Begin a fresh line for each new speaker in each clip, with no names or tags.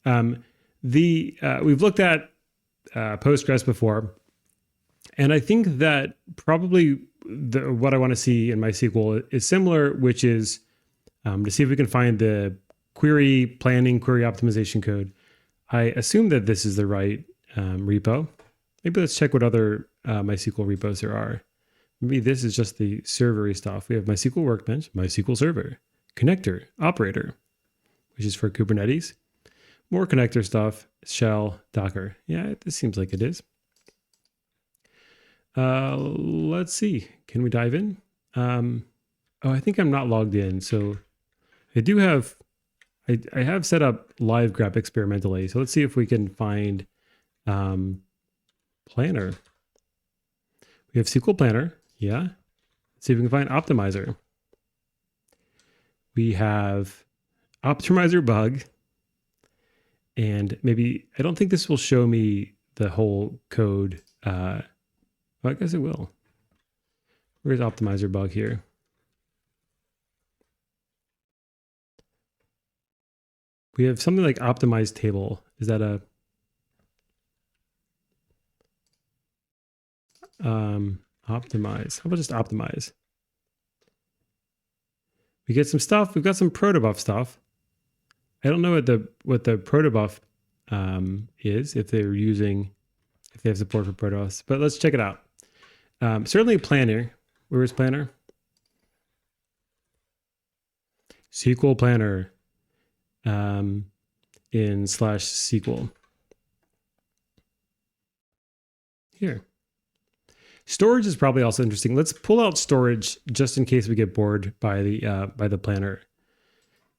We've looked at Postgres before, and I think that probably what I want to see in MySQL is similar, which is to see if we can find the query planning, query optimization code. I assume that this is the right repo. Maybe let's check what other MySQL repos there are. Maybe this is just the servery stuff. We have MySQL Workbench, MySQL Server, Connector, Operator, which is for Kubernetes. More connector stuff, Shell, Docker. Yeah, this seems like it is. Let's see. Can we dive in? Oh, I think I'm not logged in. So I do have, I have set up live grep experimentally. So let's see if we can find Planner. We have SQL Planner. Yeah. Let's see if we can find Optimizer. We have Optimizer bug. And maybe, I don't think this will show me the whole code. Well, I guess it will. Where's Optimizer bug here? We have something like optimized table. Is that a optimize? How about just optimize? We get some stuff. We've got some protobuf stuff. I don't know what the protobuf is, if they have support for protobufs, but let's check it out. Certainly Planner. Where is Planner? SQL Planner in /SQL. Here. Storage is probably also interesting. Let's pull out storage just in case we get bored by the planner.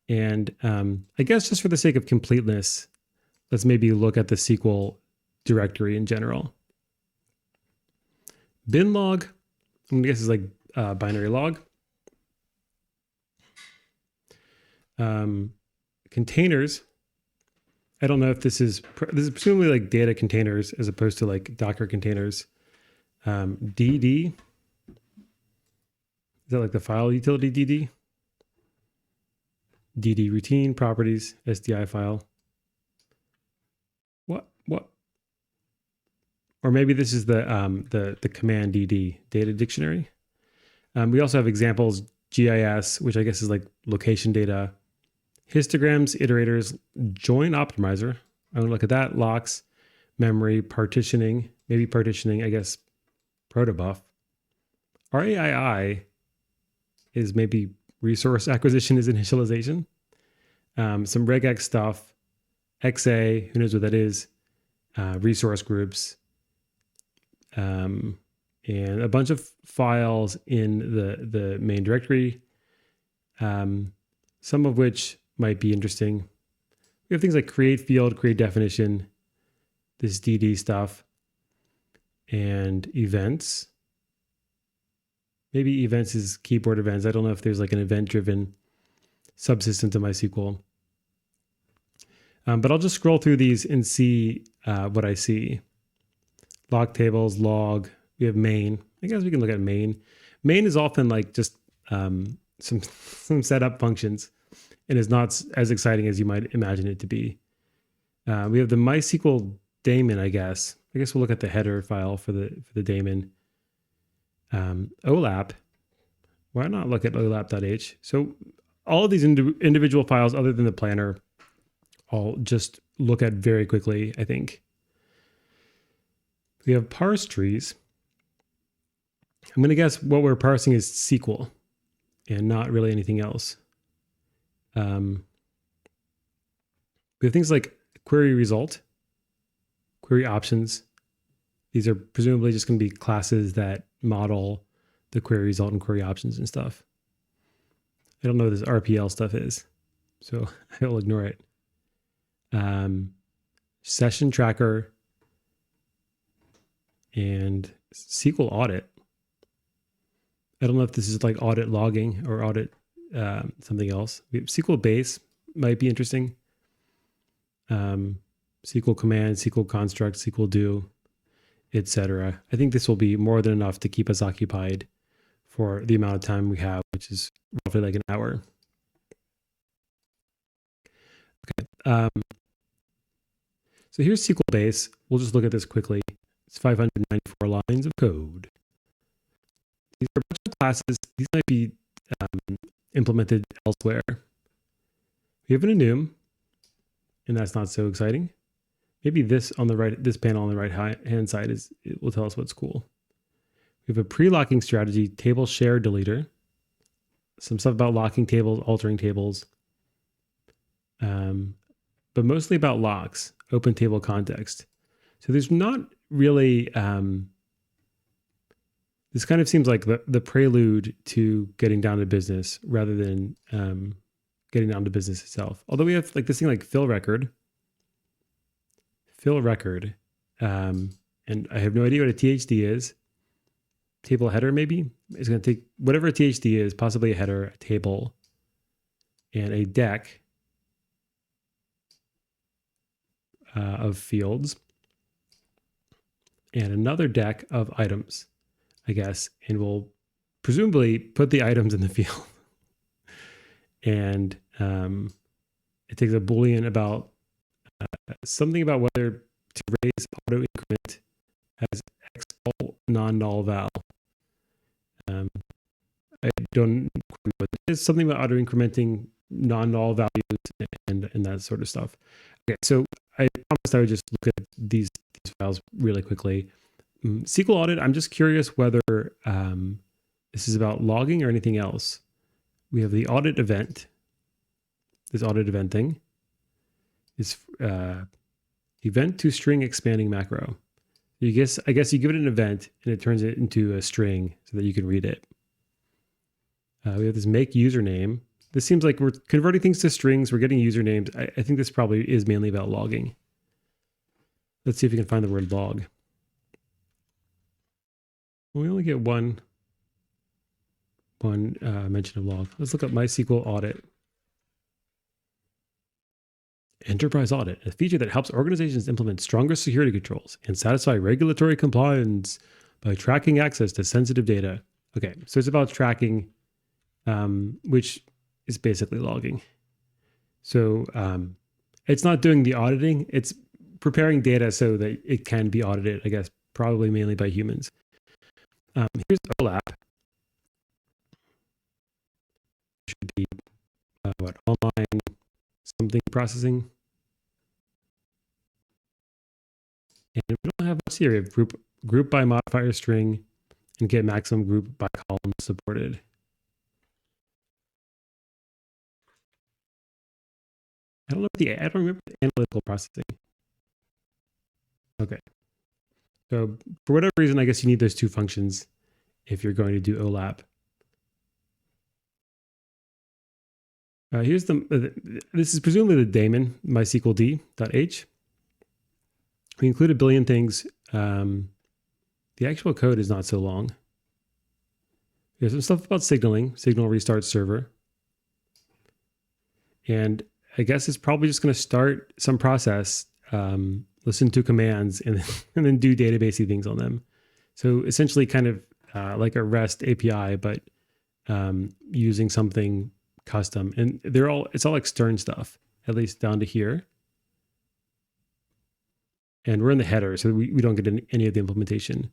And I guess just for the sake of completeness, let's maybe look at the SQL directory in general. Bin log, I'm gonna guess is like binary log. Containers. I don't know if this is presumably like data containers as opposed to like Docker containers. DD. Is that like the file utility DD? DD routine properties, SDI file. What? Or maybe this is the command DD, data dictionary. We also have examples, GIS, which I guess is like location data, histograms, iterators, join optimizer. I'm gonna look at that, locks, memory, partitioning, maybe partitioning, I guess, protobuf. RAII is maybe resource acquisition is initialization. Some regex stuff, XA, who knows what that is, resource groups, and a bunch of files in the main directory, some of which might be interesting. We have things like create field, create definition, this DD stuff, and events. Maybe events is keyboard events. I don't know if there's like an event-driven subsystem to MySQL. But I'll just scroll through these and see what I see. Log tables, log. We have main. I guess we can look at main. Main is often like just some setup functions and is not as exciting as you might imagine it to be. We have the MySQL daemon, I guess. I guess we'll look at the header file for the daemon. OLAP. Why not look at olap.h? So all of these individual files, other than the planner, I'll just look at very quickly, I think. We have parse trees. I'm going to guess what we're parsing is SQL and not really anything else. We have things like query result, query options. These are presumably just going to be classes that model the query result and query options and stuff. I don't know what this RPL stuff is, so I will ignore it. Session tracker and SQL audit. I don't know if this is like audit logging or audit something else. SQL base might be interesting. SQL command, SQL construct, SQL do, etc. I think this will be more than enough to keep us occupied for the amount of time we have, which is roughly like an hour. Okay. So here's SQL base. We'll just look at this quickly. It's 594 lines of code. These are a bunch of classes. These might be implemented elsewhere. We have an enum, and that's not so exciting. Maybe this on the right, this panel on the right hand side it will tell us what's cool. We have a pre-locking strategy, table share deleter, some stuff about locking tables, altering tables, but mostly about locks, open table context. So there's not really, this kind of seems like the prelude to getting down to business rather than getting down to business itself. Although we have like this thing like fill record, and I have no idea what a THD is. Table header maybe? It's going to take whatever a THD is, possibly a header, a table, and a deck of fields, and another deck of items, I guess, and we'll presumably put the items in the field. And it takes a Boolean about something about whether to raise auto increment as exval non-null val. I don't know what it is. Something about auto incrementing non-null values and that sort of stuff. Okay, so I promised I would just look at these files really quickly. SQL audit, I'm just curious whether this is about logging or anything else. We have the audit event. This audit event thing is event to string expanding macro. I guess you give it an event and it turns it into a string so that you can read it. We have this make username. This seems like we're converting things to strings. We're getting usernames. I think this probably is mainly about logging. Let's see if we can find the word log. We only get one mention of log. Let's look up MySQL audit. Enterprise audit, a feature that helps organizations implement stronger security controls and satisfy regulatory compliance by tracking access to sensitive data. Okay, so it's about tracking, which is basically logging. So it's not doing the auditing, it's preparing data so that it can be audited, I guess, probably mainly by humans. Here's OLAP. Should be what, online something processing. And we don't have much here. We have group by modifier string and get maximum group by column supported. I don't remember the analytical processing. Okay. So for whatever reason, I guess you need those two functions if you're going to do OLAP. Here's this is presumably the daemon, MySQL d.h. We include a billion things. The actual code is not so long. There's some stuff about signaling, signal restart server. And I guess it's probably just going to start some process, listen to commands, and then do databasey things on them. So essentially kind of like a REST API, but using something custom. And it's all extern stuff, at least down to here. And we're in the header, so we don't get any of the implementation.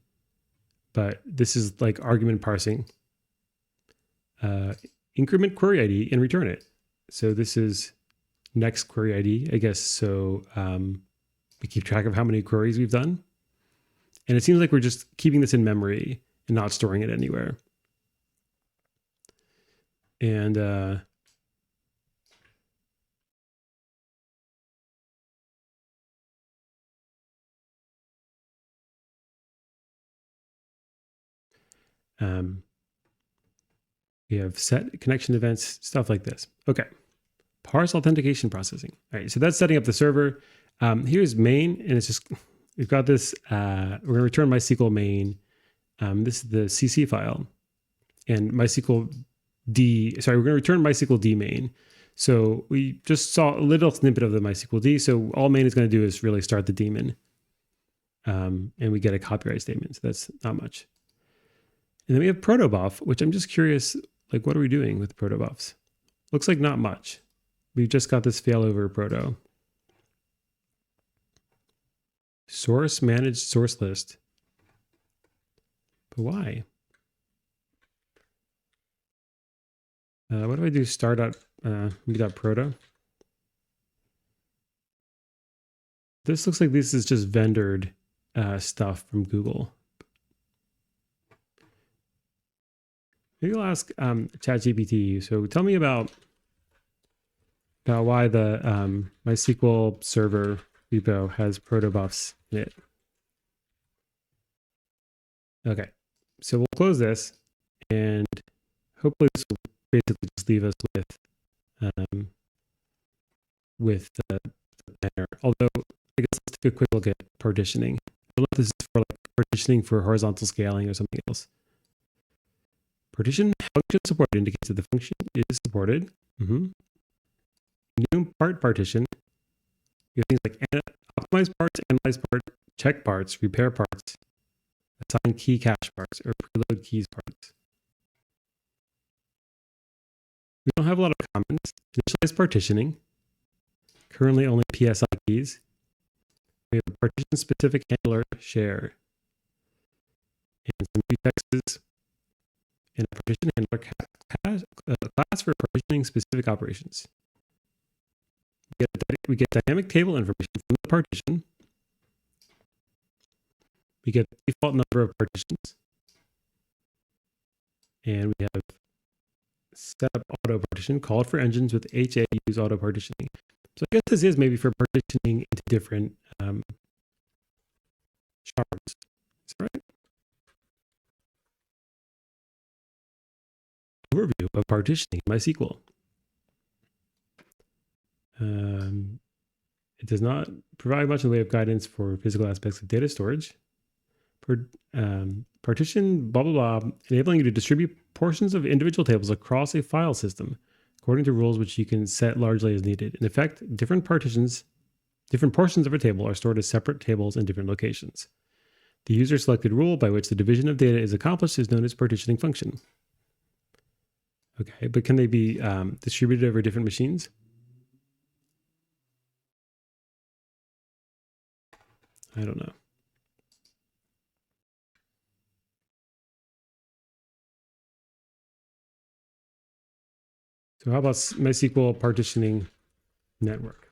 But this is like argument parsing. Increment query ID and return it. So this is next query ID, I guess. So we keep track of how many queries we've done. And it seems like we're just keeping this in memory and not storing it anywhere. And we have set connection events, stuff like this. Okay. Parse authentication processing. All right. So that's setting up the server. Here's main, and it's just, we've got this, we're going to return MySQL main. This is the CC file and MySQL D, sorry, we're going to return MySQL D main. So we just saw a little snippet of the MySQL D. So all main is going to do is really start the daemon. And we get a copyright statement. So that's not much. And then we have protobuf, which I'm just curious, like, what are we doing with protobufs? Looks like not much. We've just got this failover proto. source managed source list. But why? What do I do? Proto. This looks like this is just vendored stuff from Google. Maybe I'll ask ChatGPT. So tell me about why the MySQL server repo has protobufs in it. Okay, so we'll close this, and hopefully this will basically just leave us with the banner. Although I guess let's take a quick look at partitioning. I don't know if this is for like partitioning for horizontal scaling or something else. Partition function support indicates that the function is supported. New part partition. You have things like optimize parts, analyze parts, check parts, repair parts, assign key cache parts, or preload keys parts. We don't have a lot of comments. Initialize partitioning. Currently only PSI keys. We have a partition specific handler share. And some utexes. And a partition handler class for partitioning specific operations. We get dynamic table information from the partition. We get the default number of partitions. And we have set up auto partition called for engines with HA use auto partitioning. So I guess this is maybe for partitioning into different shards. Is that right? Overview of partitioning in MySQL. It does not provide much in the way of guidance for physical aspects of data storage. Partition, blah, blah, blah, enabling you to distribute portions of individual tables across a file system according to rules which you can set largely as needed. In effect, different portions of a table are stored as separate tables in different locations. The user selected rule by which the division of data is accomplished is known as partitioning function. Okay, but can they be distributed over different machines? I don't know. So how about MySQL partitioning network?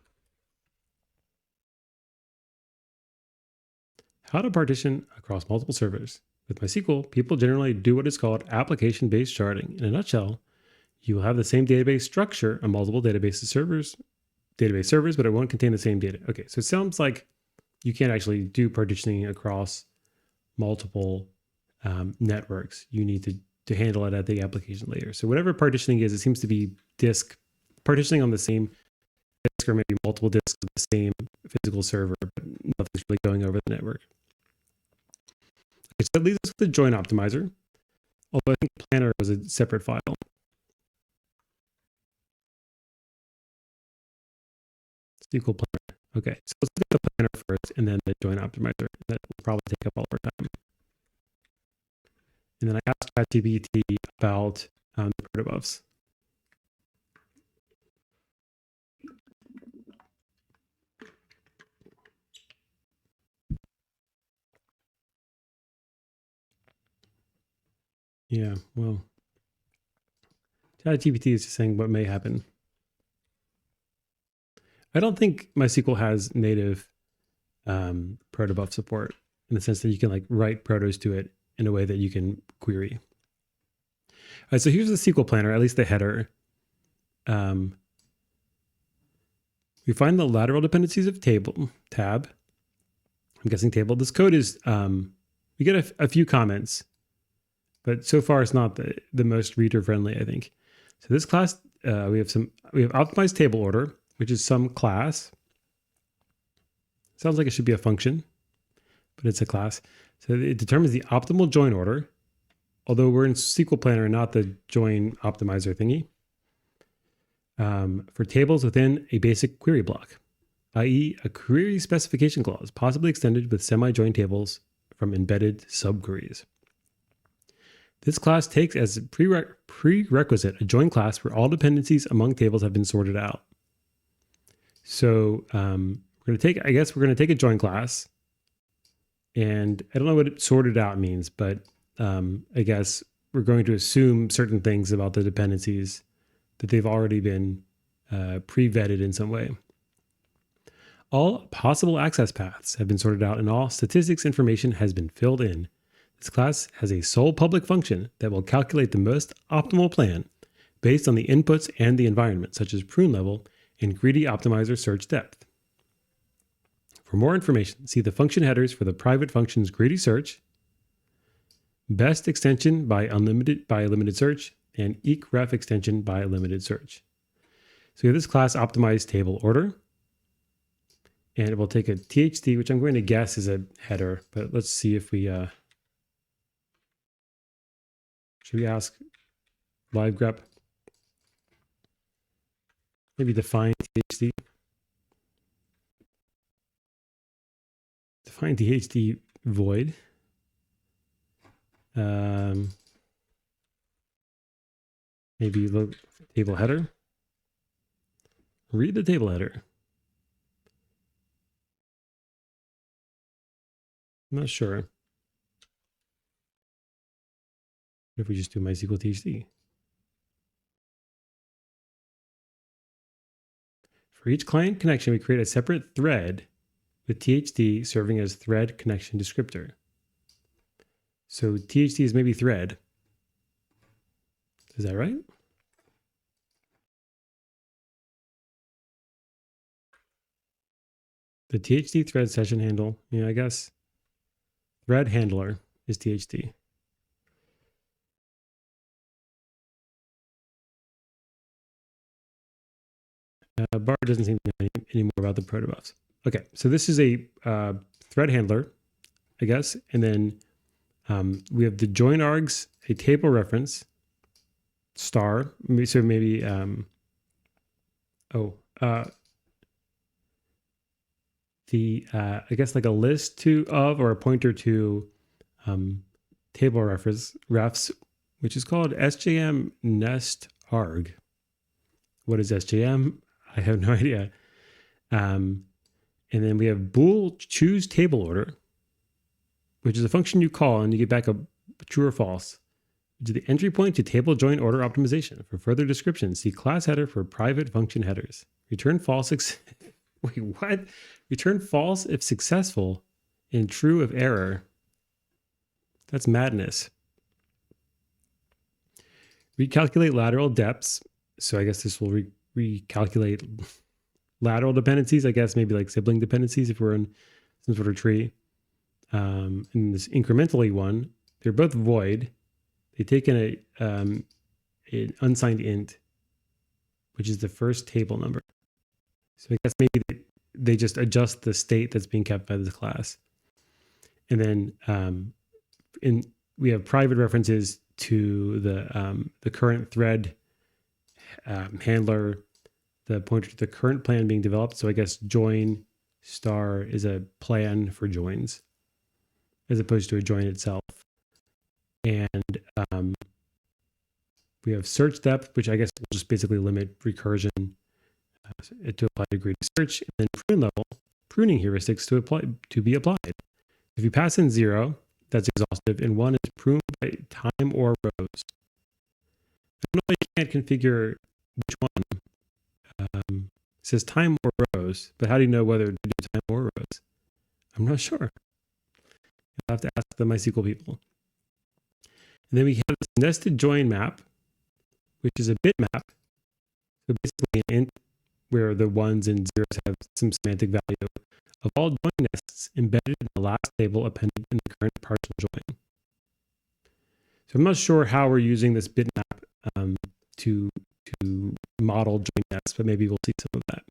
How to partition across multiple servers. With MySQL, people generally do what is called application-based sharding. In a nutshell, you will have the same database structure on multiple database servers, but it won't contain the same data. Okay, so it sounds like you can't actually do partitioning across multiple networks. You need to handle it at the application layer. So whatever partitioning is, it seems to be disk partitioning on the same disk or maybe multiple disks of the same physical server, but nothing's really going over the network. Okay, so that leaves us with the join optimizer, although I think planner was a separate file. SQL planner. Okay, so let's look at the planner first and then the join optimizer. That will probably take up all our time. And then I asked ChatGPT about the protobufs. Yeah, well, ChatGPT is just saying what may happen. I don't think MySQL has native protobuf support in the sense that you can like write protos to it in a way that you can query. All right, so here's the SQL planner, at least the header. We find the lateral dependencies of tab. I'm guessing table. This code is, we get a few comments, but so far it's not the most reader friendly, I think. So this class, we have optimized table order, which is some class. Sounds like it should be a function, but it's a class. So it determines the optimal join order, although we're in SQL Planner, not the join optimizer thingy, for tables within a basic query block, i.e. a query specification clause, possibly extended with semi-join tables from embedded subqueries. This class takes as a prerequisite a join class where all dependencies among tables have been sorted out. So we're going to take a join class And I don't know what it sorted out means, but I guess we're going to assume certain things about the dependencies that they've already been pre-vetted in some way. All possible access paths have been sorted out and all statistics information has been filled in. This class has a sole public function that will calculate the most optimal plan based on the inputs and the environment, such as prune level and greedy optimizer search depth. For more information, see the function headers for the private functions greedy search, best extension by limited search, and ekref extension by limited search. So we have this class optimized table order, and it will take a THD, which I'm going to guess is a header, but let's see if we should we ask live grep? Maybe define THD. Define THD void. Maybe look table header. Read the table header. I'm not sure. What if we just do MySQL THD? For each client connection, we create a separate thread with THD serving as thread connection descriptor. So THD is maybe thread. Is that right? The THD thread session handle. Yeah, I guess thread handler is THD. Bart doesn't seem to know any more about the protobufs. Okay, so this is a thread handler, I guess, and then we have the join args, a table reference, star. So maybe I guess like a list to of or a pointer to table refs, which is called SJM nest arg. What is SJM? I have no idea. And then we have bool choose table order, which is a function you call and you get back a true or false, which is the entry point to table join order optimization. For further description, see class header for private function headers. Return false. Wait, what? Return false if successful and true if error. That's madness. Recalculate lateral depths. So I guess this will recalculate lateral dependencies. I guess maybe like sibling dependencies if we're in some sort of tree. In this incrementally one, they're both void. They take in an unsigned int, which is the first table number. So I guess maybe they just adjust the state that's being kept by this class. And then we have private references to the current thread handler, the pointer to the current plan being developed. So I guess join star is a plan for joins as opposed to a join itself. And we have search depth, which I guess will just basically limit recursion to apply to greedy search, and then prune level, pruning heuristics to be applied. If you pass in 0, that's exhaustive, and 1 is pruned by time or rows. I don't know why you can't configure which one. It says time or rows, but how do you know whether to do time or rows? I'm not sure. You'll have to ask the MySQL people. And then we have this nested join map, which is a bitmap. So basically an int where the ones and zeros have some semantic value of all join nests embedded in the last table appended in the current partial join. So I'm not sure how we're using this bitmap to model join nests, but maybe we'll see some of that.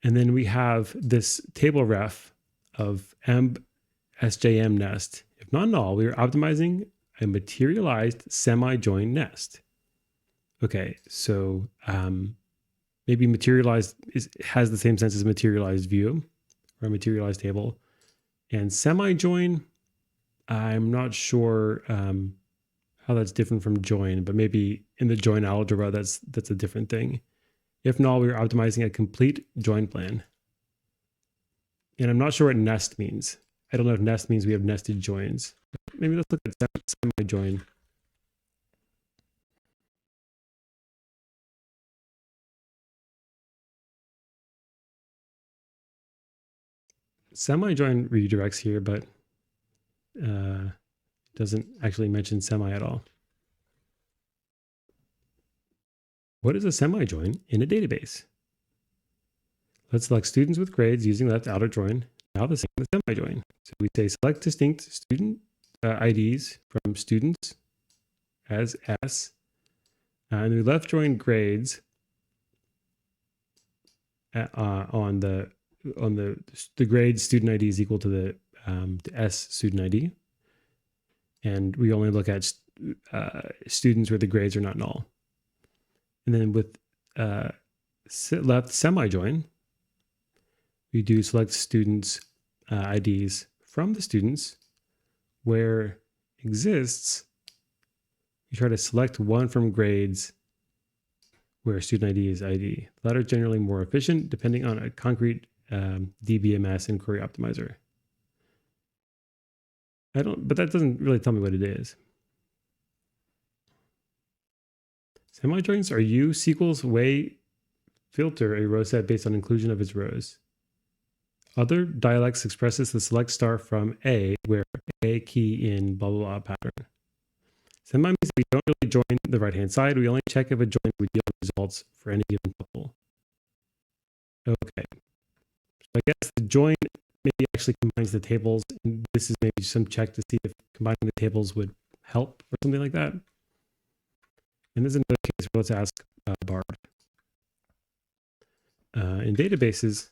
And then we have this table ref of emb SJM nest. If not null, we are optimizing a materialized semi-join nest. Okay, so maybe materialized has the same sense as materialized view or a materialized table. And semi-join, I'm not sure how that's different from join, but maybe in the join algebra, that's a different thing. If not, we're optimizing a complete join plan. And I'm not sure what nest means. I don't know if nest means we have nested joins. Maybe let's look at semi-join. Semi-join redirects here, but doesn't actually mention semi at all. What is a semi-join in a database? Let's select students with grades using left outer join. Now the same with semi-join. So we say select distinct student IDs from students as S, and we left join grades on the grade student ID is equal to the S student ID, and we only look at students where the grades are not null. And then with left semi-join, we do select students IDs from the students where exists. We try to select one from grades where student ID is ID. The latter is generally more efficient depending on a concrete DBMS and query optimizer. But that doesn't really tell me what it is. Semi-joins are SQL's way filter a row set based on inclusion of its rows. Other dialects expresses the select star from A, where A key in blah, blah, blah pattern. Semi means we don't really join the right-hand side. We only check if a join would yield results for any given tuple. Okay. So I guess the join maybe actually combines the tables, and this is maybe some check to see if combining the tables would help or something like that. And this is another case where let's ask Bard. In databases,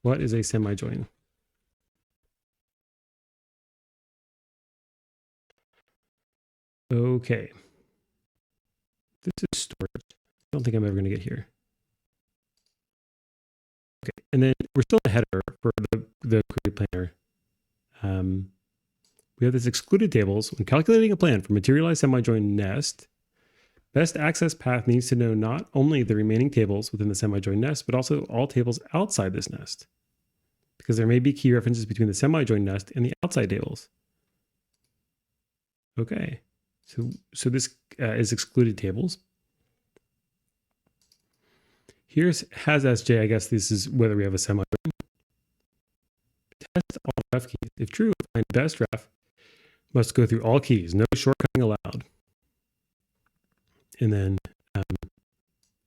what is a semi-join? Okay. This is storage. I don't think I'm ever going to get here. Okay, and then we're still in the header for the query planner. We have this excluded tables. When calculating a plan for materialized semi-join nest, best access path needs to know not only the remaining tables within the semi-join nest, but also all tables outside this nest, because there may be key references between the semi-join nest and the outside tables. Okay, so this is excluded tables. Here's has SJ. I guess this is whether we have a semi-join. Test all ref keys. If true, find best ref. Must go through all keys. No shortcutting allowed. And then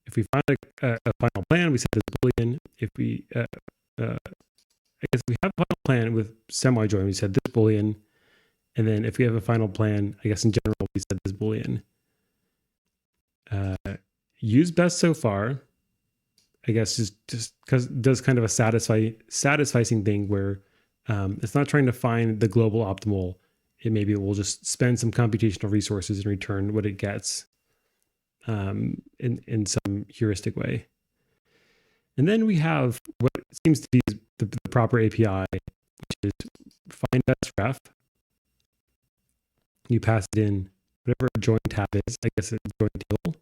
if we find a final plan, we set this boolean. If we, I guess we have a final plan with semi-join, we set this boolean. And then if we have a final plan, I guess in general, we set this boolean. Use best so far. I guess just because it does kind of a satisficing thing where it's not trying to find the global optimal. Maybe it will just spend some computational resources and return what it gets in some heuristic way. And then we have what seems to be the proper API, which is find best ref. You pass it in whatever a join tab is, I guess it's a join table.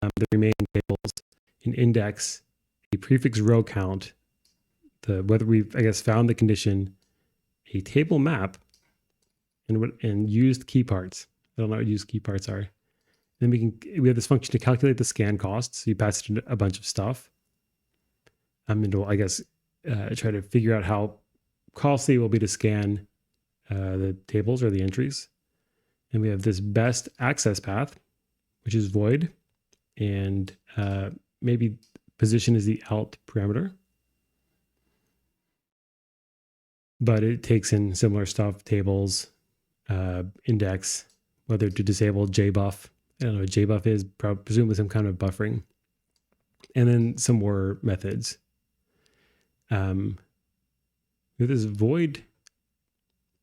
The remaining tables, an index, a prefix row count, whether we've, I guess, found the condition, a table map, and used key parts. I don't know what used key parts are. Then we have this function to calculate the scan costs. So you pass it in a bunch of stuff. And we'll, I guess, try to figure out how costly it will be to scan the tables or the entries. And we have this best access path, which is void, and maybe position is the alt parameter. But it takes in similar stuff, tables, index, whether to disable JBuff. I don't know what JBuff is, presumably some kind of buffering. And then some more methods. We have this void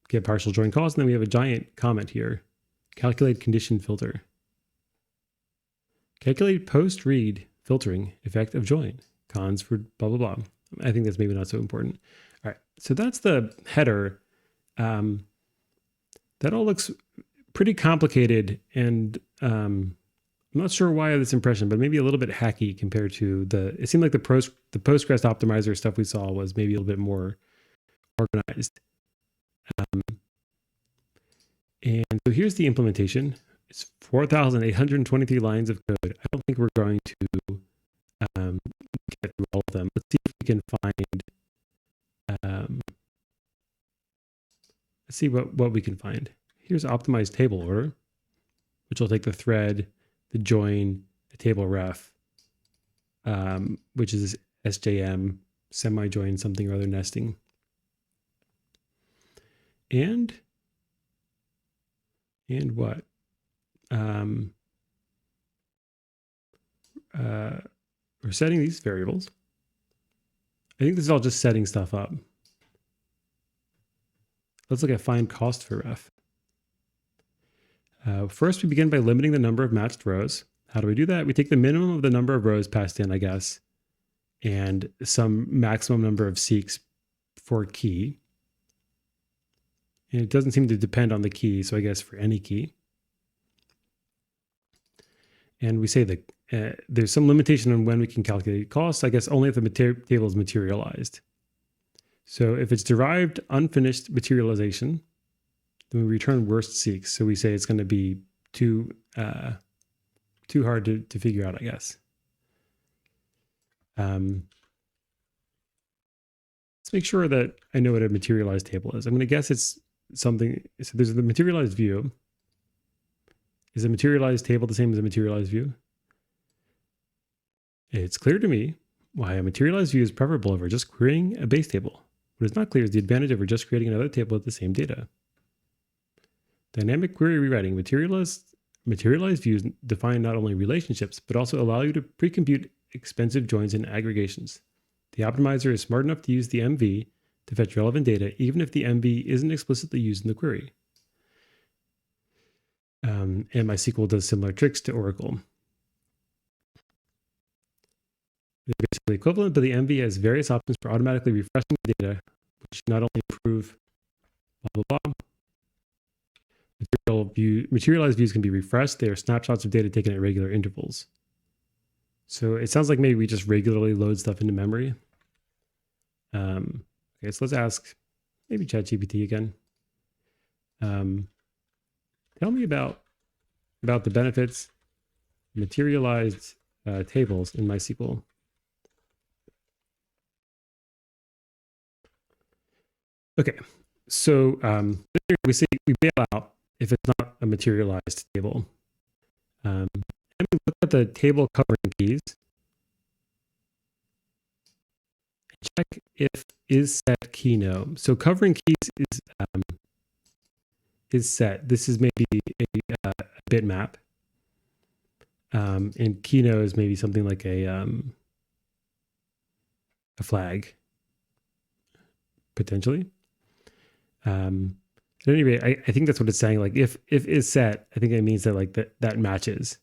get partial join cost, and then we have a giant comment here. Calculate condition filter. Calculate post read filtering effect of join. Cons for blah, blah, blah. I think that's maybe not so important. All right, so that's the header. That all looks pretty complicated, and I'm not sure why I have this impression, but maybe a little bit hacky compared to it seemed like the Postgres optimizer stuff we saw was maybe a little bit more organized. And so here's the implementation. It's 4,823 lines of code. I don't think we're going to get through all of them. Let's see if we can find. Let's see what we can find. Here's optimized table order, which will take the thread, the join, the table ref, which is SJM, semi-join, something or other nesting. And what? We're setting these variables. I think this is all just setting stuff up. Let's look at find cost for ref. First, we begin by limiting the number of matched rows. How do we do that? We take the minimum of the number of rows passed in, I guess, and some maximum number of seeks for key. And it doesn't seem to depend on the key, so I guess for any key. And we say that there's some limitation on when we can calculate costs, I guess only if the table is materialized. So if it's derived unfinished materialization, then we return worst seeks. So we say it's going to be too hard to figure out, I guess. Let's make sure that I know what a materialized table is. I'm going to guess it's something. So there's the materialized view. Is a materialized table the same as a materialized view? It's clear to me why a materialized view is preferable over just querying a base table. What is not clear is the advantage over just creating another table with the same data. Dynamic query rewriting. Materialized views define not only relationships, but also allow you to pre-compute expensive joins and aggregations. The optimizer is smart enough to use the MV to fetch relevant data, even if the MV isn't explicitly used in the query. And MySQL does similar tricks to Oracle. They're basically equivalent, but the MV has various options for automatically refreshing the data, which not only improve blah, blah, blah. Materialized views can be refreshed. They are snapshots of data taken at regular intervals. So it sounds like maybe we just regularly load stuff into memory. Okay, so let's ask maybe ChatGPT again. Tell me about the benefits of materialized tables in MySQL. Okay, so we say we bail out if it's not a materialized table. And we look at the table covering keys. Check if is set key no. So covering keys is set. This is maybe a bitmap. And key no is maybe something like a flag, potentially. At any rate, I think that's what it's saying. Like if is set, I think it means that like that matches.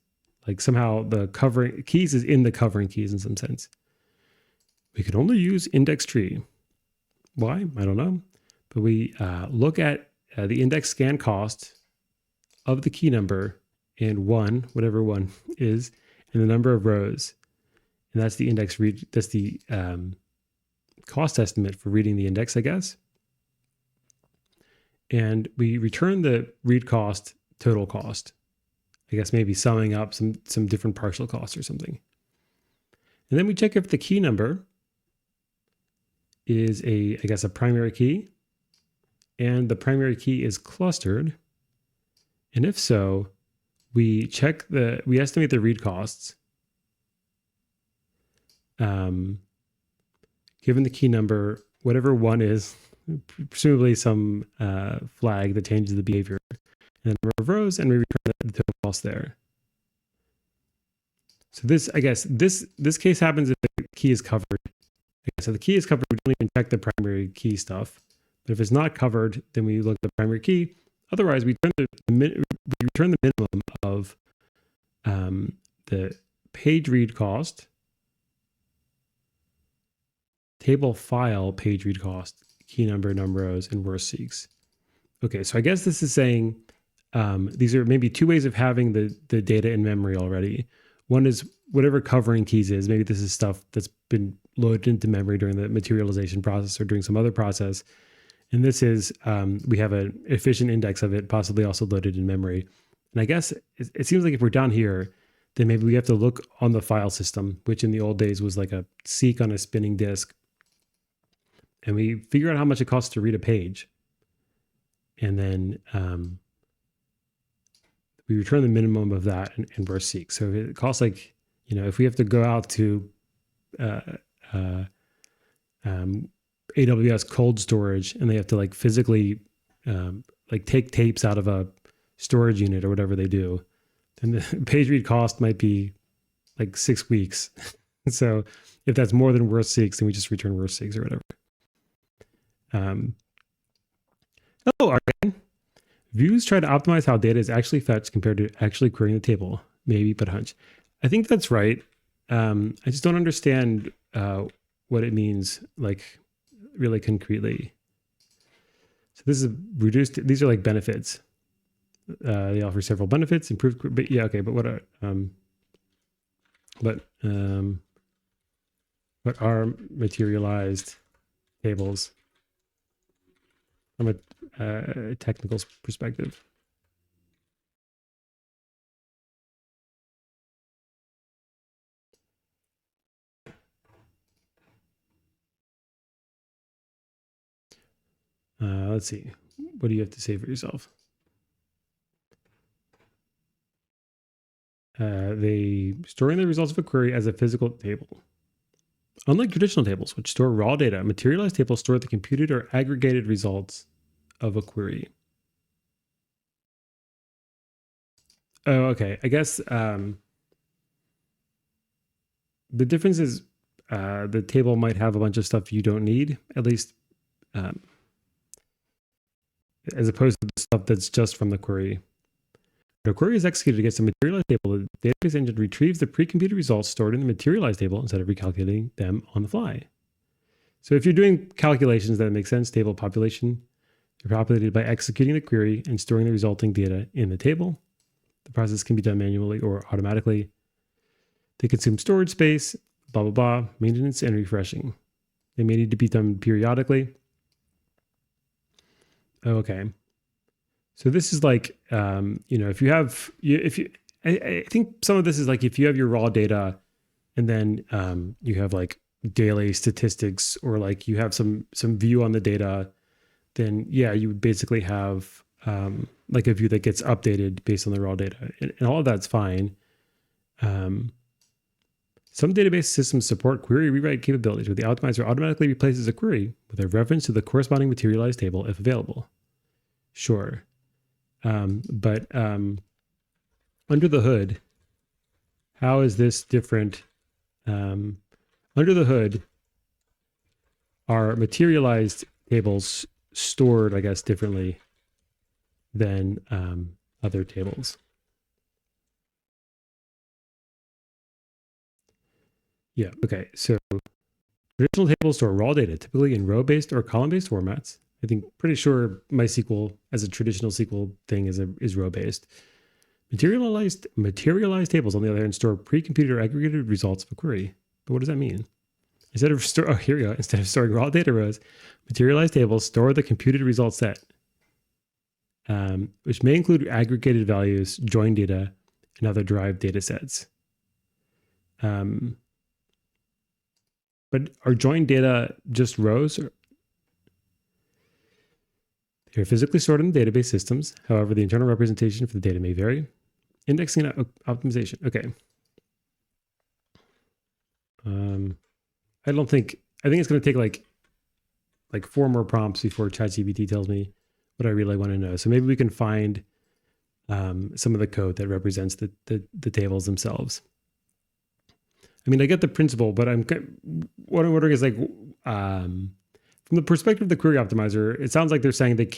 Like somehow the covering keys is in the covering keys in some sense. We can only use index tree. Why? I don't know. But we look at the index scan cost of the key number and one, whatever one is, and the number of rows. And that's the index read. That's the cost estimate for reading the index, I guess. And we return the read cost, total cost. I guess maybe summing up some different partial costs or something. And then we check if the key number is I guess a primary key, and the primary key is clustered. And if so, we estimate the read costs. Given the key number, whatever one is, presumably some flag that changes the behavior, and the number of rows, and we return the total cost there. So this, I guess, this case happens if the key is covered. Okay, so the key is covered, we don't even check the primary key stuff. But if it's not covered, then we look at the primary key. Otherwise, we return the minimum of the page read cost, table file page read cost, key number rows, and worst seeks. Okay, so I guess this is saying these are maybe two ways of having the data in memory already. One is whatever covering keys is. Maybe this is stuff that's been loaded into memory during the materialization process or during some other process. And this is, we have an efficient index of it, possibly also loaded in memory. And I guess it seems like if we're down here, then maybe we have to look on the file system, which in the old days was like a seek on a spinning disk. And we figure out how much it costs to read a page. And then we return the minimum of that in burst seek. So it costs like, if we have to go out to AWS cold storage and they have to like physically like take tapes out of a storage unit or whatever they do, then the page read cost might be like 6 weeks. So if that's more than worst seeks, then we just return worst seeks or whatever. Argan. Views try to optimize how data is actually fetched compared to actually querying the table. Maybe, but hunch. I think that's right. I just don't understand what it means, like really concretely. So this is reduced. These are like benefits. They offer several benefits, improved. But yeah, okay. But what are materialized tables from a technical perspective? Let's see. What do you have to say for yourself? They storing the results of a query as a physical table. Unlike traditional tables, which store raw data, materialized tables store the computed or aggregated results of a query. Oh, okay. I guess the difference is the table might have a bunch of stuff you don't need, at least as opposed to the stuff that's just from the query. When a query is executed against a materialized table, the database engine retrieves the pre-computed results stored in the materialized table instead of recalculating them on the fly. So if you're doing calculations that make sense, table population are populated by executing the query and storing the resulting data in the table. The process can be done manually or automatically. They consume storage space, blah, blah, blah, maintenance and refreshing. They may need to be done periodically. Okay. So this is like, if you have, I think some of this is like if you have your raw data and then you have like daily statistics or like you have some view on the data, then yeah, you would basically have like a view that gets updated based on the raw data, and all of that's fine. Some database systems support query rewrite capabilities where the optimizer automatically replaces a query with a reference to the corresponding materialized table if available. Sure. But under the hood, how is this different? Under the hood, are materialized tables stored, I guess, differently than other tables? Yeah, okay. So traditional tables store raw data, typically in row-based or column-based formats. I think pretty sure MySQL as a traditional SQL thing is row-based. Materialized tables, on the other hand, store pre-computed or aggregated results of a query. But what does that mean? Instead of storing raw data rows, materialized tables store the computed result set, which may include aggregated values, join data, and other derived data sets. But are joined data just rows? They are physically stored in the database systems. However, the internal representation for the data may vary. Indexing and optimization. Okay. I think it's going to take like 4 more prompts before ChatGPT tells me what I really want to know. So maybe we can find some of the code that represents the tables themselves. I mean, I get the principle, but what I'm wondering is like, from the perspective of the query optimizer, it sounds like they're saying they're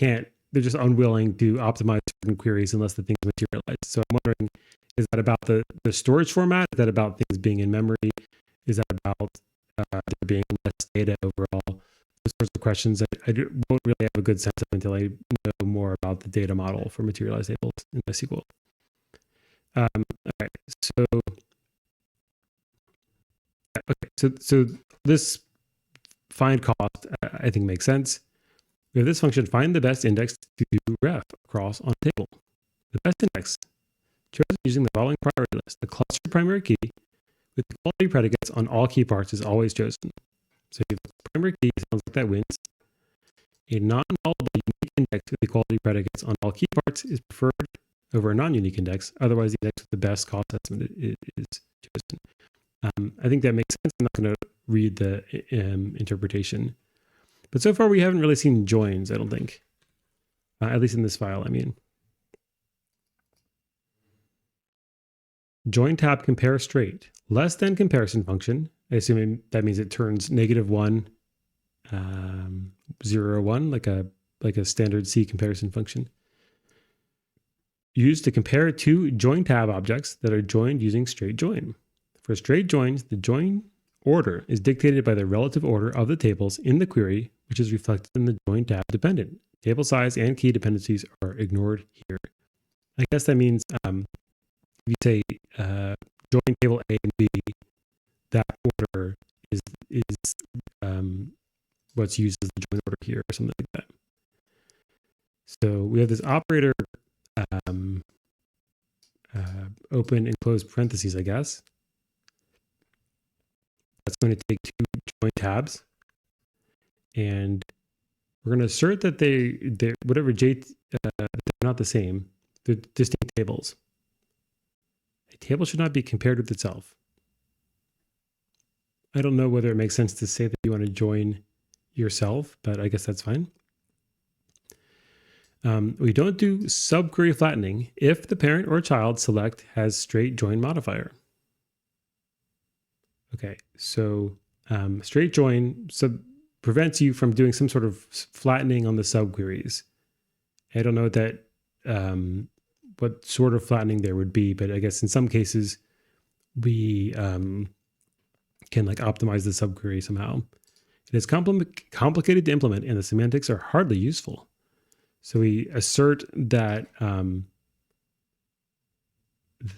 just unwilling to optimize certain queries unless the things materialize. So I'm wondering, is that about the storage format? Is that about things being in memory? Is that about there being less data overall? Those sorts of questions that I won't really have a good sense of until I know more about the data model for materialized tables in MySQL. All right, so this find cost I think makes sense. We have this function, find the best index to ref across on a table. The best index, chosen using the following priority list. The clustered primary key with the quality predicates on all key parts is always chosen. So if the primary key sounds like that wins. A non-nullable unique index with equality predicates on all key parts is preferred over a non-unique index. Otherwise, the index with the best cost estimate is chosen. I think that makes sense. I'm not going to read the interpretation. But so far, we haven't really seen joins, I don't think. At least in this file, I mean. Join tab compare straight. Less than comparison function. I assume that means it turns -1, 0, 1, like a standard C comparison function. Used to compare two join tab objects that are joined using straight join. For straight joins, the join order is dictated by the relative order of the tables in the query, which is reflected in the join tab dependent. Table size and key dependencies are ignored here. I guess that means if you say join table A and B, that order is what's used as the join order here, or something like that. So we have this operator, open and close parentheses, I guess. That's going to take two join tabs, and we're going to assert that they're not the same. They're distinct tables. A table should not be compared with itself. I don't know whether it makes sense to say that you want to join yourself, but I guess that's fine. We don't do subquery flattening if the parent or child select has straight join modifier. Okay, so straight join prevents you from doing some sort of flattening on the subqueries. I don't know what sort of flattening there would be, but I guess in some cases we can like optimize the subquery somehow. It is complicated to implement, and the semantics are hardly useful. So we assert that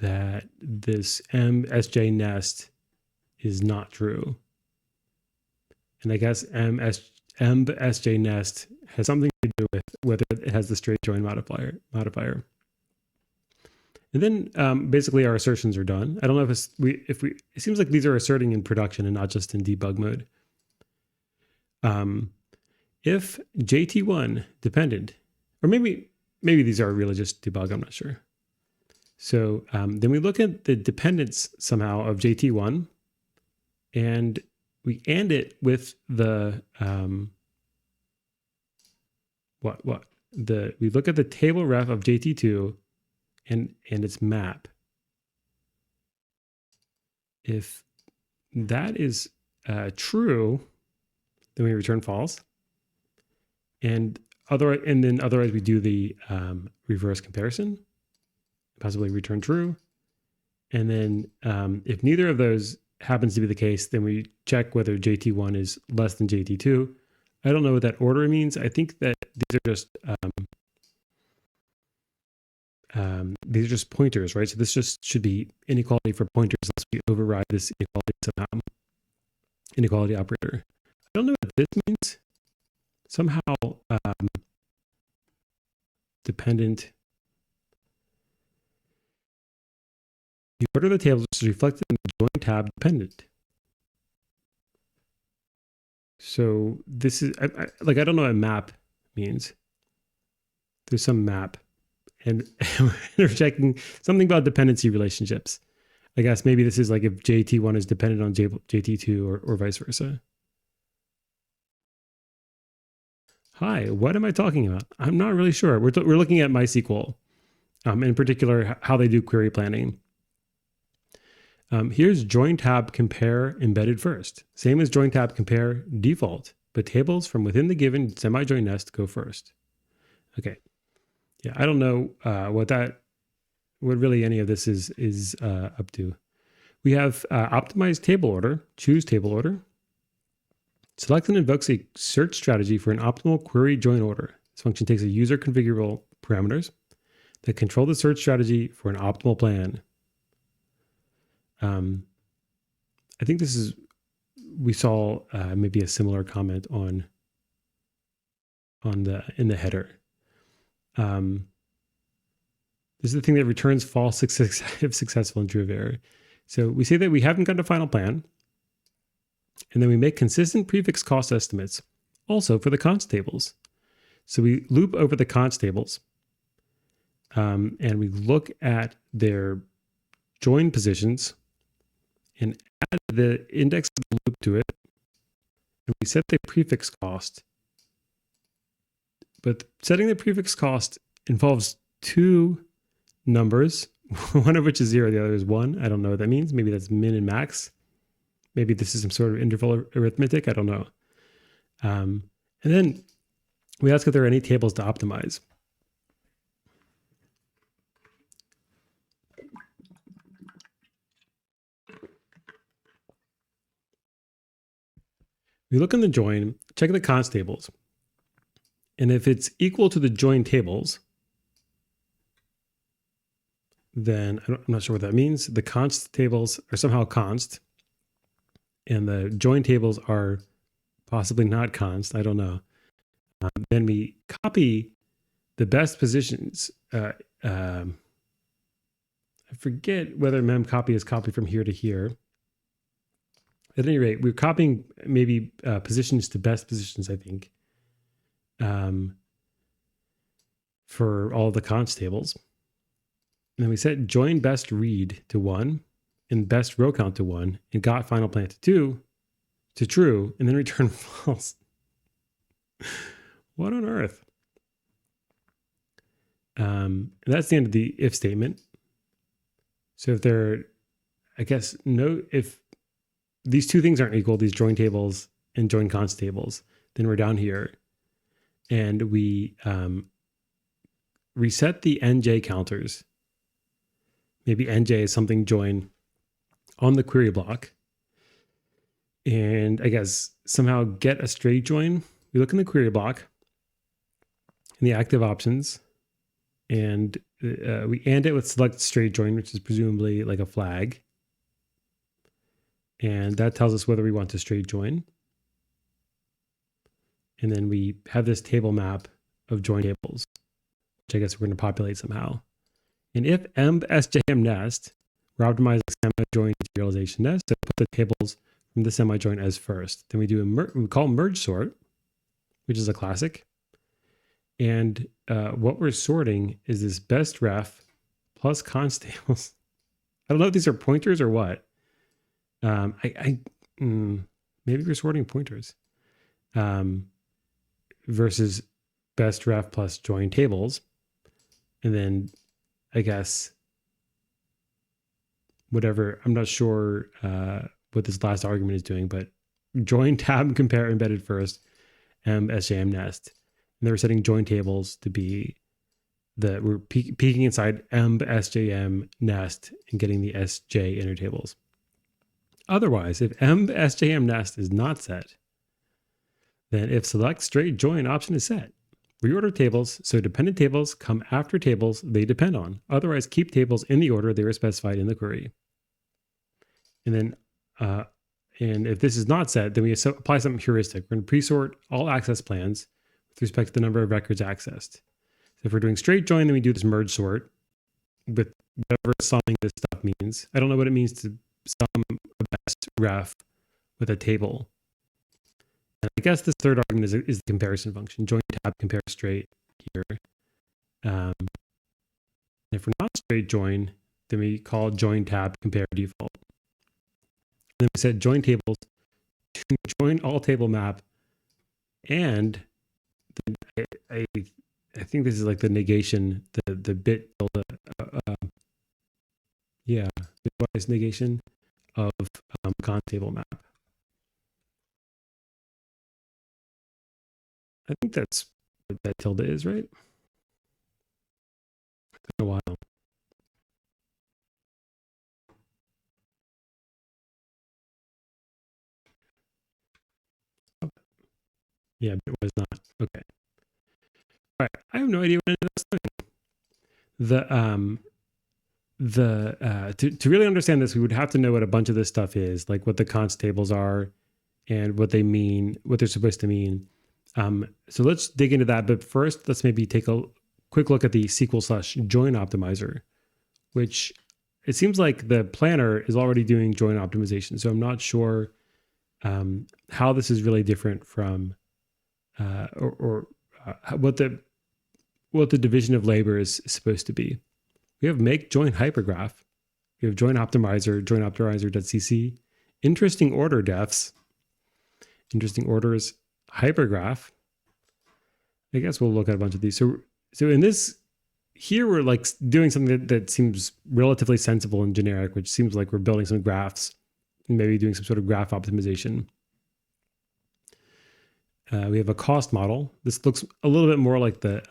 that this MSJ nest is not true. And I guess MSJ nest has something to do with whether it has the straight join modifier. And then basically our assertions are done. I don't know if it seems like these are asserting in production and not just in debug mode. If JT1 dependent, or maybe these are really just debug, I'm not sure. So then we look at the dependence somehow of JT1, and we AND it with the we look at the table ref of JT2 and its map. If that is true, then we return false. And then otherwise we do the reverse comparison, possibly return true. And then if neither of those happens to be the case, then we check whether JT1 is less than JT2. I don't know what that order means. I think that these are just pointers, right? So this just should be inequality for pointers unless we override this inequality somehow. Inequality operator. I don't know what this means. Somehow dependent. The order of the tables is reflected in the join tab dependent. So this is I don't know what map means. There's some map, and we're checking something about dependency relationships. I guess maybe this is like if JT1 is dependent on JT2 or vice versa. Hi, what am I talking about? I'm not really sure. We're looking at MySQL, in particular how they do query planning. Here's join tab compare embedded first. Same as join tab compare default, but tables from within the given semi-join nest go first. Okay. Yeah, I don't know what really any of this is up to. We have optimized table order, choose table order. Select and invokes a search strategy for an optimal query join order. This function takes a user configurable parameters that control the search strategy for an optimal plan. I think we saw maybe a similar comment on in the header. This is the thing that returns false if successful and true if error. So we say that we haven't got a final plan, and then we make consistent prefix cost estimates also for the const tables. So we loop over the const tables, and we look at their join positions and add the index of the loop to it, and we set the prefix cost. But setting the prefix cost involves two numbers, one of which is 0, the other is 1. I don't know what that means. Maybe that's min and max. Maybe this is some sort of interval arithmetic. I don't know. And then we ask if there are any tables to optimize. We look in the join, check the const tables. And if it's equal to the join tables, then I'm not sure what that means. The const tables are somehow const, and the join tables are possibly not const. I don't know. Then we copy the best positions. I forget whether memcopy is copied from here to here. At any rate, we're copying maybe positions to best positions, I think, for all the const tables. And then we set join best read to 1 and best row count to 1 and got final plan to true, and then return false. What on earth? And that's the end of the if statement. So if if these two things aren't equal, these join tables and join const tables, then we're down here and we reset the nj counters. Maybe nj is something join on the query block. And I guess somehow get a straight join. We look in the query block in the active options, and we end it with select straight join, which is presumably like a flag. And that tells us whether we want to straight join. And then we have this table map of join tables, which I guess we're going to populate somehow. And if emb sjm nest, we're optimizing semi-join serialization nest, so put the tables from the semi-join as first. Then we do we call merge sort, which is a classic. And what we're sorting is this best ref plus const tables. I don't know if these are pointers or what. Maybe we're sorting pointers versus best ref plus join tables. And then I guess whatever, I'm not sure what this last argument is doing, but join tab compare embedded first, sjm nest. And they're setting join tables to be we're peeking inside emb sjm nest and getting the sj inner tables. Otherwise, if emb sjm nest is not set, then if select straight join option is set, reorder tables so dependent tables come after tables they depend on. Otherwise, keep tables in the order they were specified in the query. And then, and if this is not set, then we apply some heuristic. We're going to pre-sort all access plans with respect to the number of records accessed. So if we're doing straight join, then we do this merge sort with whatever summing this stuff means. I don't know what it means to sum a best ref with a table. And I guess this third argument is the comparison function. Join tab compare straight here. If we're not straight join, then we call join tab compare default. And then we set join tables to join all table map, and I think this is like the negation, the bit tilde, bitwise negation of const table map. I think that's what that tilde is, right? It's been a while. Yeah, but it was not. Okay. All right. I have no idea what it is doing. To really understand this, we would have to know what a bunch of this stuff is, like what the const tables are and what they mean, what they're supposed to mean. So let's dig into that. But first, let's maybe take a quick look at the SQL/join optimizer, which it seems like the planner is already doing join optimization. So I'm not sure how this is really different from what the division of labor is supposed to be. We have make join hypergraph. We have join optimizer.cc. Interesting order defs. Interesting orders hypergraph. I guess we'll look at a bunch of these. So in this, here we're like doing something that seems relatively sensible and generic, which seems like we're building some graphs and maybe doing some sort of graph optimization. We have a cost model. This looks a little bit more like the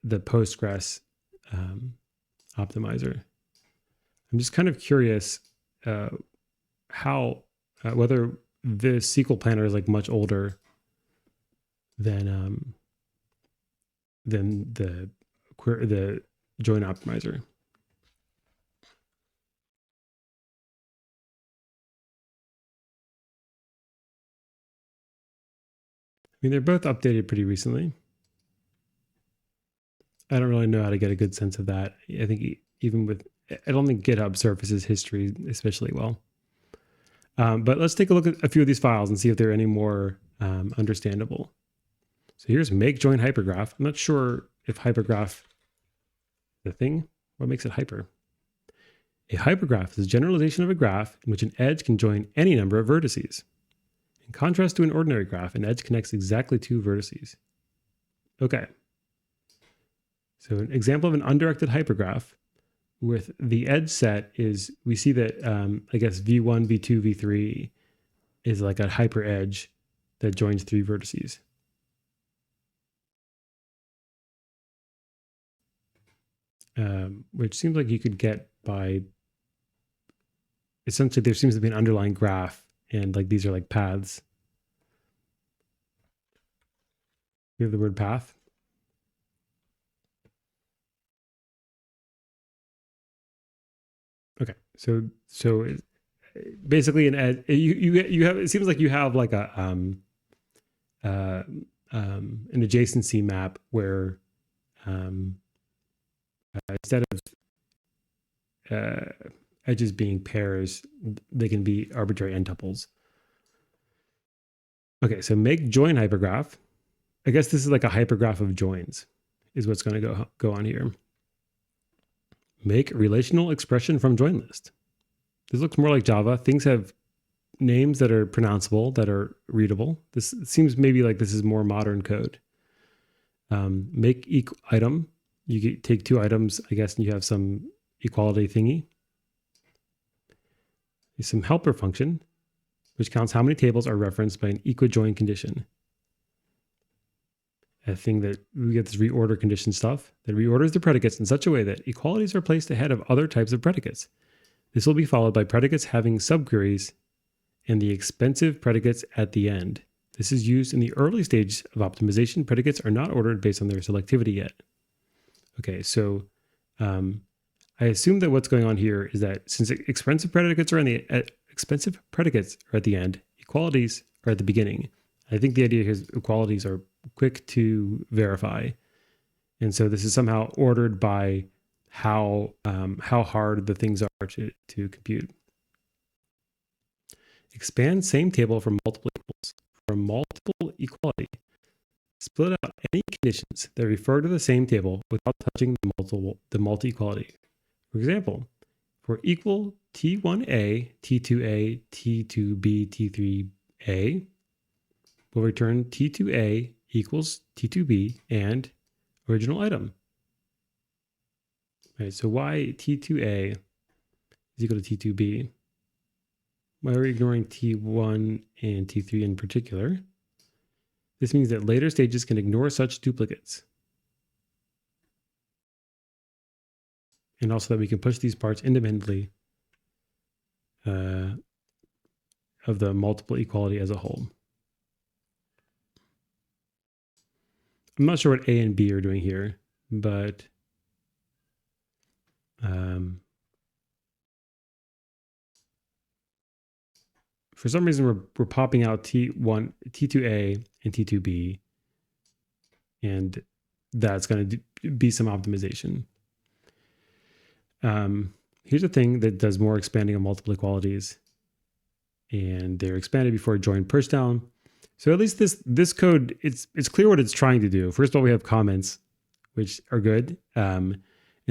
Postgres optimizer. I'm just kind of curious how whether the SQL planner is like much older than the join optimizer. I mean, they're both updated pretty recently. I don't really know how to get a good sense of that. I think even with, I don't think GitHub surfaces history especially well. But let's take a look at a few of these files and see if they're any more understandable. So here's make join hypergraph. I'm not sure if hypergraph the thing. What makes it hyper? A hypergraph is a generalization of a graph in which an edge can join any number of vertices. In contrast to an ordinary graph, an edge connects exactly two vertices. Okay. So an example of an undirected hypergraph with the edge set is, we see that, I guess V1, V2, V3 is like a hyper edge that joins three vertices. Which seems like you could get by, essentially there seems to be an underlying graph and like these are like paths. We have the word path. Okay, so basically an edge, you have, it seems like you have like a an adjacency map where instead of edges being pairs, they can be arbitrary n tuples. Okay, so make join hypergraph. I guess this is like a hypergraph of joins is what's going to go on here. Make relational expression from join list. This looks more like Java. Things have names that are pronounceable, that are readable. This seems maybe like this is more modern code. Make item. You take two items, I guess, and you have some equality thingy. There's some helper function, which counts how many tables are referenced by an equijoin condition. A thing that we get this reorder condition stuff that reorders the predicates in such a way that equalities are placed ahead of other types of predicates. This will be followed by predicates having subqueries and the expensive predicates at the end. This is used in the early stage of optimization. Predicates are not ordered based on their selectivity yet. Okay, so I assume that what's going on here is that since expensive predicates are at the end, equalities are at the beginning. I think the idea here is equalities are quick to verify, and so this is somehow ordered by how hard the things are to compute. Expand same table from multiple equality. Split out any conditions that refer to the same table without touching the multi-equality. For example, for equal T1A, T2A, T2B, T3A, we'll return T2A equals T2B and original item. All right, so why T2A is equal to T2B? Why are we ignoring T1 and T3 in particular? This means that later stages can ignore such duplicates. And also that we can push these parts independently of the multiple equality as a whole. I'm not sure what A and B are doing here, but for some reason we're popping out T1, T2A, and T2B, and that's going to be some optimization. Here's a thing that does more expanding on multiple equalities, and they're expanded before join push down. So at least this code, it's clear what it's trying to do. First of all, we have comments, which are good, and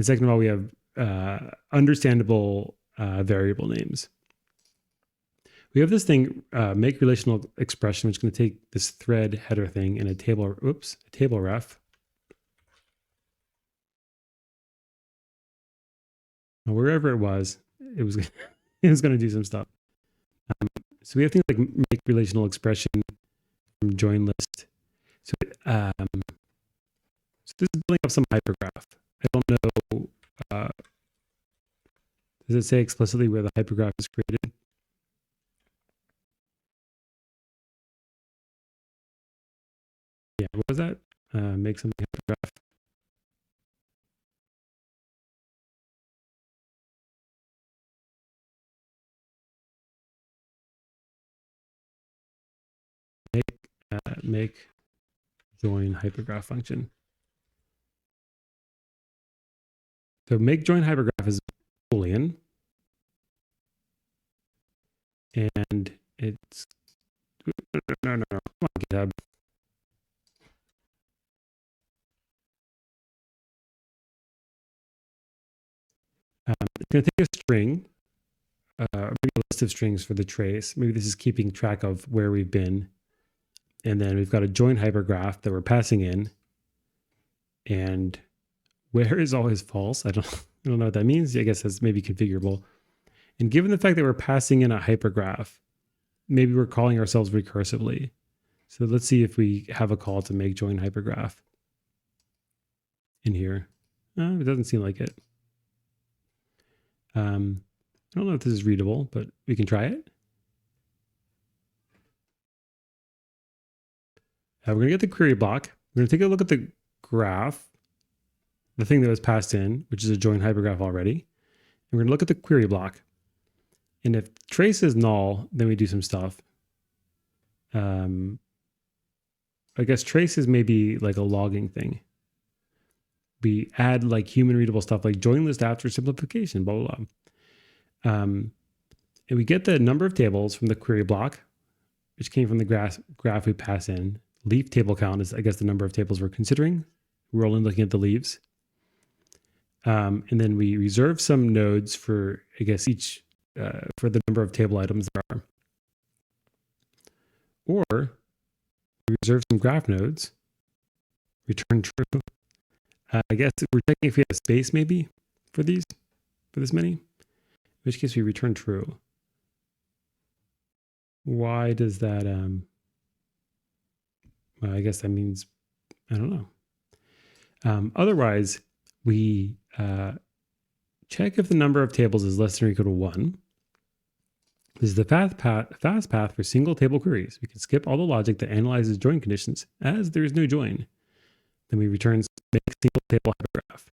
second of all, we have understandable variable names. We have this thing, make relational expression, which is going to take this thread header thing in a table ref. Now, wherever it was it was going to do some stuff. So we have things like make relational expression from join list. So, so this is building up some hypergraph. I don't know. Does it say explicitly where the hypergraph is created? Yeah, what was that? Make something hypergraph. Make join hypergraph function. So make join hypergraph is Boolean, and it's no. Come on, GitHub. It's going to take a string, maybe a list of strings for the trace. Maybe this is keeping track of where we've been. And then we've got a join hypergraph that we're passing in. And where is always false? I don't know what that means. I guess that's maybe configurable. And given the fact that we're passing in a hypergraph, maybe we're calling ourselves recursively. So let's see if we have a call to make join hypergraph in here. It doesn't seem like it. I don't know if this is readable, but we can try it. We're going to get the query block. We're going to take a look at the graph, the thing that was passed in, which is a join hypergraph already. And we're going to look at the query block. And if trace is null, then we do some stuff. I guess trace is maybe like a logging thing. We add like human readable stuff like join list after simplification, blah, blah, blah. And we get the number of tables from the query block, which came from the graph we pass in. Leaf table count is, I guess, the number of tables we're considering. We're only looking at the leaves. And then we reserve some nodes for, I guess, each, for the number of table items there are. Or we reserve some graph nodes, return true. I guess we're checking if we have space maybe for these, for this many, in which case we return true. Why does that, well, I guess that means, I don't know. Otherwise, we check if the number of tables is less than or equal to 1. This is the fast path for single table queries. We can skip all the logic that analyzes join conditions as there is no join. Then we return make single table hypergraph.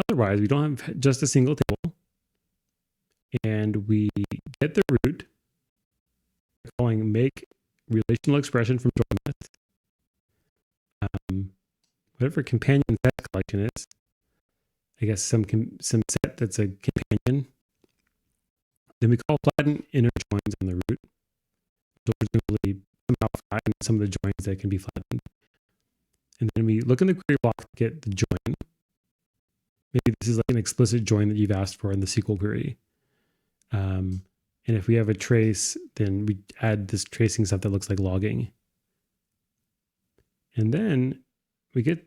Otherwise, we don't have just a single table, and we get the root, calling make relational expression from join list. Whatever companion set collection is, I guess some set that's a companion. Then we call flatten inner joins on the root. So presumably somehow flatten some of the joins that can be flattened. And then we look in the query block to get the join. Maybe this is like an explicit join that you've asked for in the SQL query. And if we have a trace, then we add this tracing stuff that looks like logging. And then we get,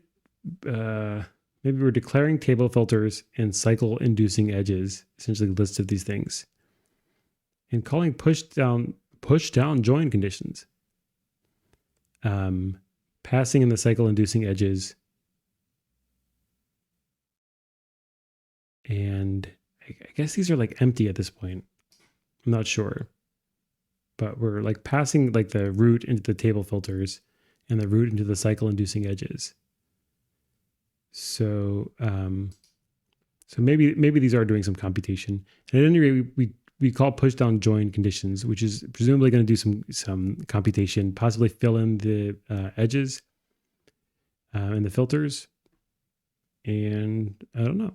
maybe we're declaring table filters and cycle inducing edges, essentially lists of these things. And calling push down join conditions. Passing in the cycle inducing edges. And I guess these are like empty at this point. I'm not sure. But we're like passing like the root into the table filters and the root into the cycle inducing edges. So so maybe these are doing some computation. And at any rate, we we call push down join conditions, which is presumably going to do some computation, possibly fill in the edges and the filters. And I don't know.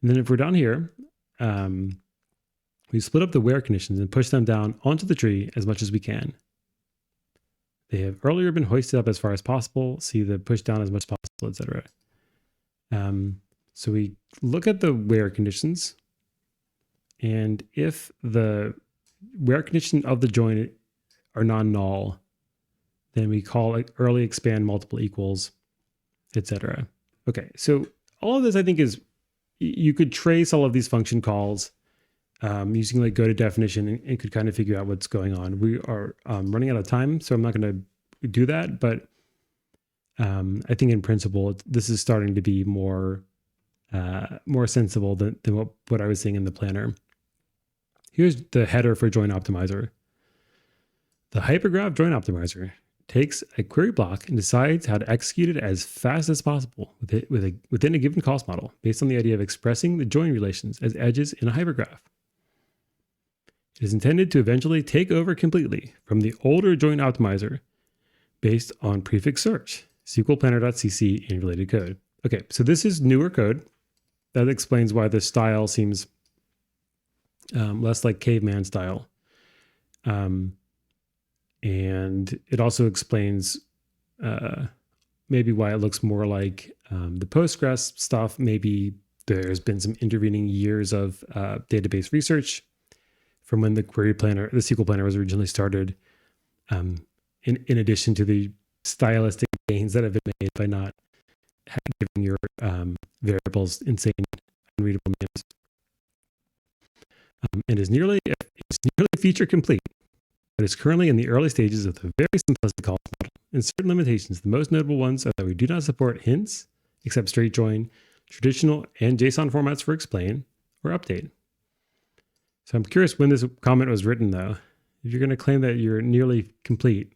And then if we're down here, we split up the where conditions and push them down onto the tree as much as we can. They have earlier been hoisted up as far as possible. See the push down as much as possible, etc. So we look at the where conditions, and if the where condition of the join are non-null, then we call it early expand multiple equals, etc. Okay, so all of this I think is, you could trace all of these function calls using like go to definition and could kind of figure out what's going on. We are running out of time, so I'm not going to do that. But I think in principle, this is starting to be more sensible than what I was seeing in the planner. Here's the header for Join Optimizer. The hypergraph Join Optimizer takes a query block and decides how to execute it as fast as possible within a given cost model based on the idea of expressing the join relations as edges in a hypergraph. It is intended to eventually take over completely from the older Join Optimizer based on prefix search, SQLplanner.cc, and related code. Okay, so this is newer code. That explains why the style seems less like caveman style. And it also explains maybe why it looks more like the Postgres stuff. Maybe there's been some intervening years of database research from when the query planner, the SQL planner was originally started, in addition to the stylistic gains that have been made by not giving your variables insane unreadable names. And it's nearly feature complete, but it's currently in the early stages of the very simplistic cost model. And certain limitations, the most notable ones are that we do not support hints, except straight join, traditional and JSON formats for explain or update. So I'm curious when this comment was written, though. If you're going to claim that you're nearly complete.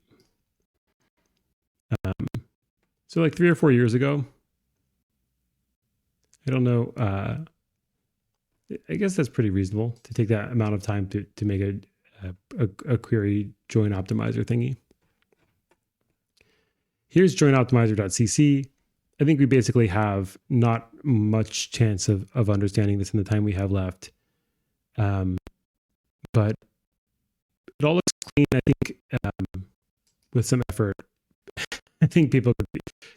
So like 3 or 4 years ago, I don't know. I guess that's pretty reasonable to take that amount of time to make a query join optimizer thingy. Here's joinoptimizer.cc. I think we basically have not much chance of understanding this in the time we have left. But it all looks clean. I think with some effort, I think people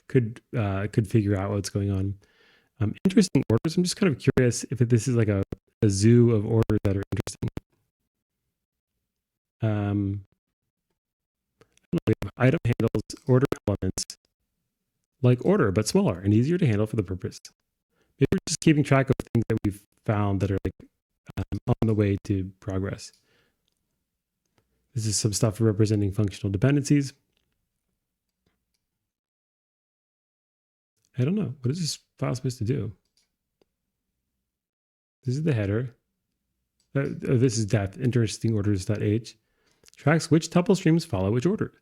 could figure out what's going on. Interesting orders. I'm just kind of curious if this is like a zoo of orders that are interesting. I don't know, we have item handles, order elements, like order, but smaller and easier to handle for the purpose. Maybe we're just keeping track of things that we've found that are like on the way to progress. This is some stuff representing functional dependencies. I don't know. What is this file supposed to do? This is the header. This is depth, interesting orders.h. Tracks which tuple streams follow which order,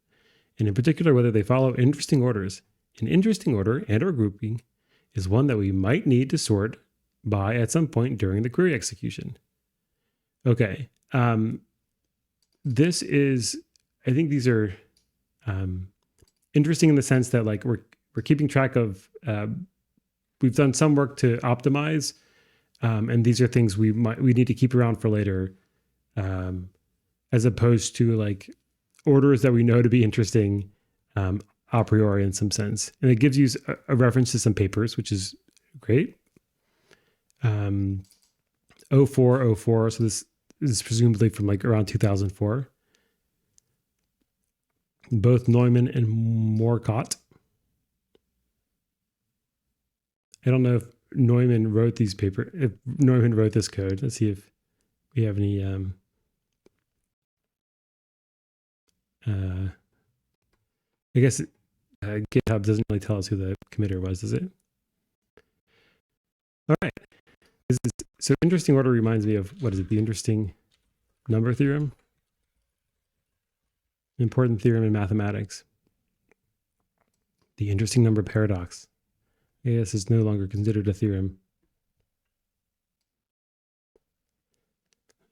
and in particular whether they follow interesting orders. An interesting order and or grouping is one that we might need to sort by at some point during the query execution. Okay. This is, I think these are interesting in the sense that like we're keeping track of, we've done some work to optimize, and these are things we need to keep around for later, as opposed to like orders that we know to be interesting a priori in some sense. And it gives you a reference to some papers, which is great. 0404, so this is presumably from like around 2004. Both Neumann and Morcott. I don't know if Neumann wrote these papers, if Neumann wrote this code. Let's see if we have any I guess GitHub doesn't really tell us who the committer was, does it? All right. So interesting order reminds me of, what is it, the interesting number theorem? Important theorem in mathematics. The interesting number paradox. I guess it's no longer considered a theorem.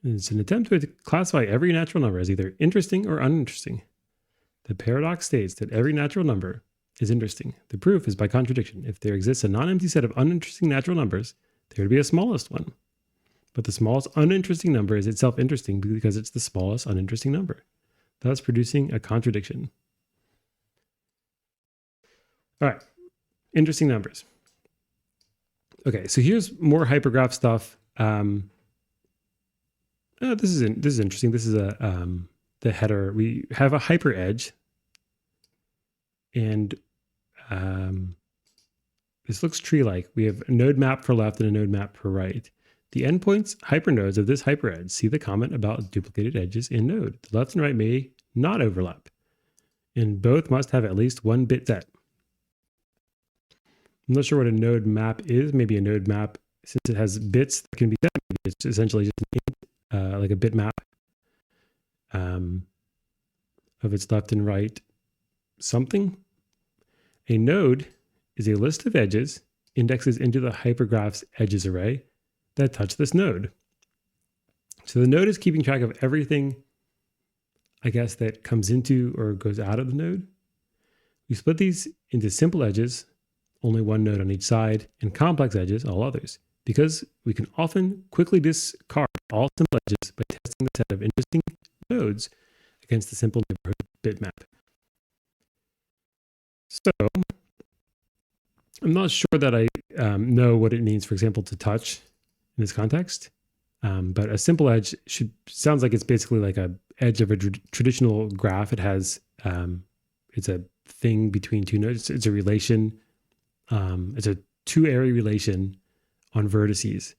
It's an attempt to classify every natural number as either interesting or uninteresting. The paradox states that every natural number is interesting. The proof is by contradiction. If there exists a non-empty set of uninteresting natural numbers, there would be a smallest one. But the smallest uninteresting number is itself interesting because it's the smallest uninteresting number, thus producing a contradiction. All right, interesting numbers. Okay, so here's more hypergraph stuff. This is interesting. This is the header. We have a hyper edge, and this looks tree-like. We have a node map for left and a node map for right. The endpoints, hypernodes of this hyperedge, see the comment about duplicated edges in node. The left and right may not overlap, and both must have at least one bit set. I'm not sure what a node map is. Maybe a node map, since it has bits that can be set, maybe it's essentially just like a bit map of its left and right something. A node is a list of edges indexes into the hypergraph's edges array that touch this node. So the node is keeping track of everything, I guess, that comes into or goes out of the node. We split these into simple edges, only one node on each side, and complex edges, all others, because we can often quickly discard all simple edges by testing the set of interesting nodes against the simple neighborhood bitmap. So I'm not sure that I know what it means, for example, to touch in this context, but a simple edge sounds like it's basically like a edge of a traditional graph. It has it's a thing between two nodes. It's a relation. It's a two-area relation on vertices.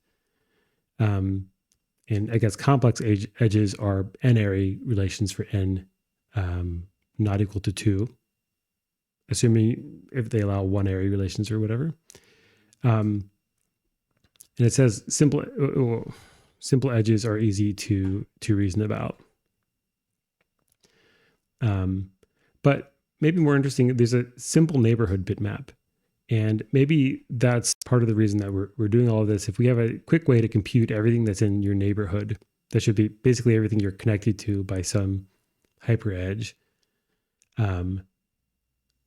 And I guess complex edges are n-area relations for n not equal to 2, assuming if they allow one-area relations or whatever. And it says simple edges are easy to reason about. But maybe more interesting, there's a simple neighborhood bitmap. And maybe that's part of the reason that we're doing all of this. If we have a quick way to compute everything that's in your neighborhood, that should be basically everything you're connected to by some hyperedge,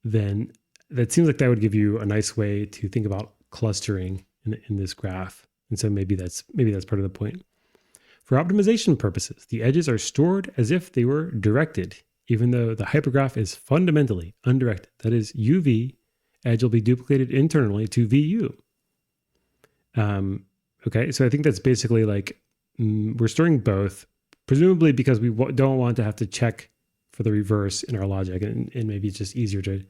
then that seems like that would give you a nice way to think about clustering in this graph. And so maybe that's part of the point. For optimization purposes, the edges are stored as if they were directed, even though the hypergraph is fundamentally undirected. That is, UV edge will be duplicated internally to VU. Okay, so I think that's basically like we're storing both, presumably because we don't want to have to check for the reverse in our logic, and maybe it's just easier to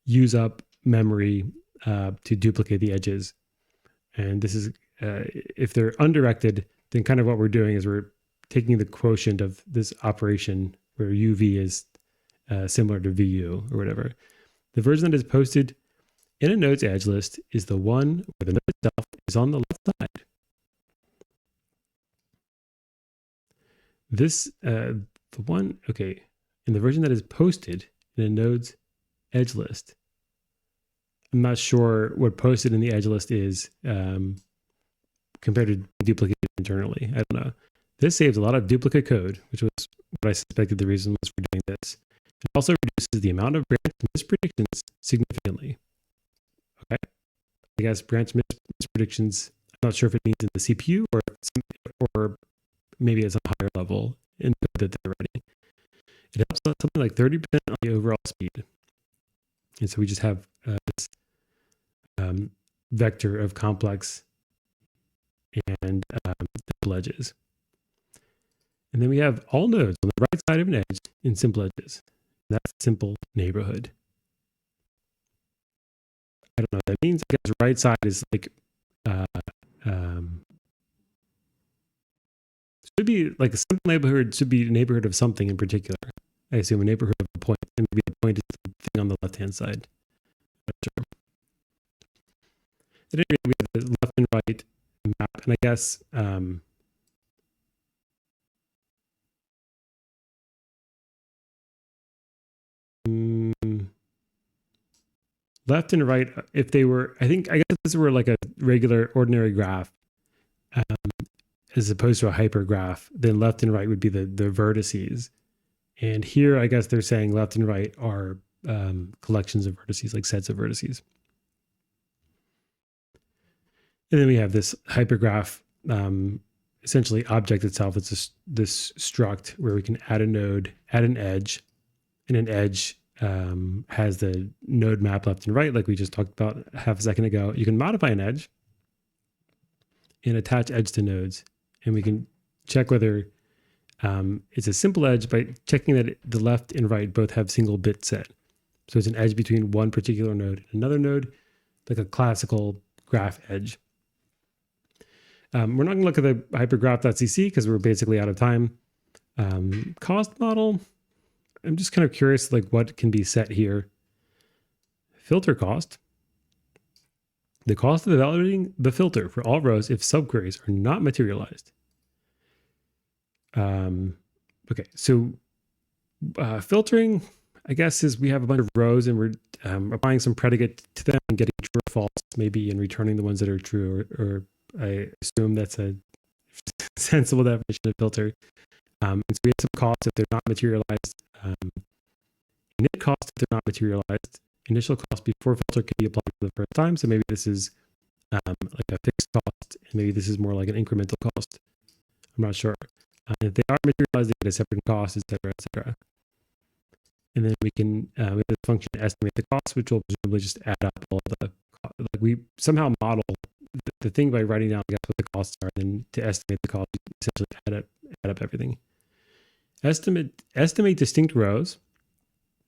use up memory to duplicate the edges. And this is, if they're undirected, then kind of what we're doing is we're taking the quotient of this operation where UV is similar to VU or whatever. The version that is posted in a node's edge list is the one where the node itself is on the left side. This, in the version that is posted in a node's edge list. I'm not sure what posted in the edge list is compared to duplicated internally. I don't know. This saves a lot of duplicate code, which was what I suspected the reason was for doing this. It also reduces the amount of branch mispredictions significantly. Okay, I guess branch mispredictions, I'm not sure if it means in the CPU or maybe at some higher level in the code that they're writing. It helps something like 30% on the overall speed. And so we just have this vector of complex and simple edges. And then we have all nodes on the right side of an edge in simple edges. That's simple neighborhood. I don't know what that means. I guess right side is like should be like a simple neighborhood should be a neighborhood of something in particular. I assume a neighborhood of a point, and maybe the point is the thing on the left-hand side. Not sure. At any rate, we have the left and right map, and I guess left and right, if they were, I guess if this were like a regular ordinary graph, as opposed to a hypergraph, then left and right would be the vertices. And here, I guess they're saying left and right are collections of vertices, like sets of vertices. And then we have this hypergraph, essentially object itself. It's this struct where we can add a node, add an edge, and an edge has the node map left and right, like we just talked about half a second ago. You can modify an edge and attach edge to nodes. And we can check whether it's a simple edge by checking that the left and right both have single bit set. So it's an edge between one particular node and another node, like a classical graph edge. We're not going to look at the hypergraph.cc because we're basically out of time. Cost model, I'm just kind of curious, like what can be set here. Filter cost. The cost of evaluating the filter for all rows if subqueries are not materialized. Okay, so filtering, I guess, is we have a bunch of rows and we're applying some predicate to them and getting true or false, maybe, and returning the ones that are true, or I assume that's a sensible definition of filter. And so we have some costs if they're not materialized, init cost if they're not materialized, initial cost before filter can be applied for the first time. So maybe this is like a fixed cost, and maybe this is more like an incremental cost. I'm not sure. If they are materialized, they get a separate cost, et cetera, et cetera. And then we can, we have this function to estimate the cost, which will presumably just add up all the, like we somehow model the thing by writing down, I guess, what the costs are, and then to estimate the cost, essentially add up everything. Estimate distinct rows.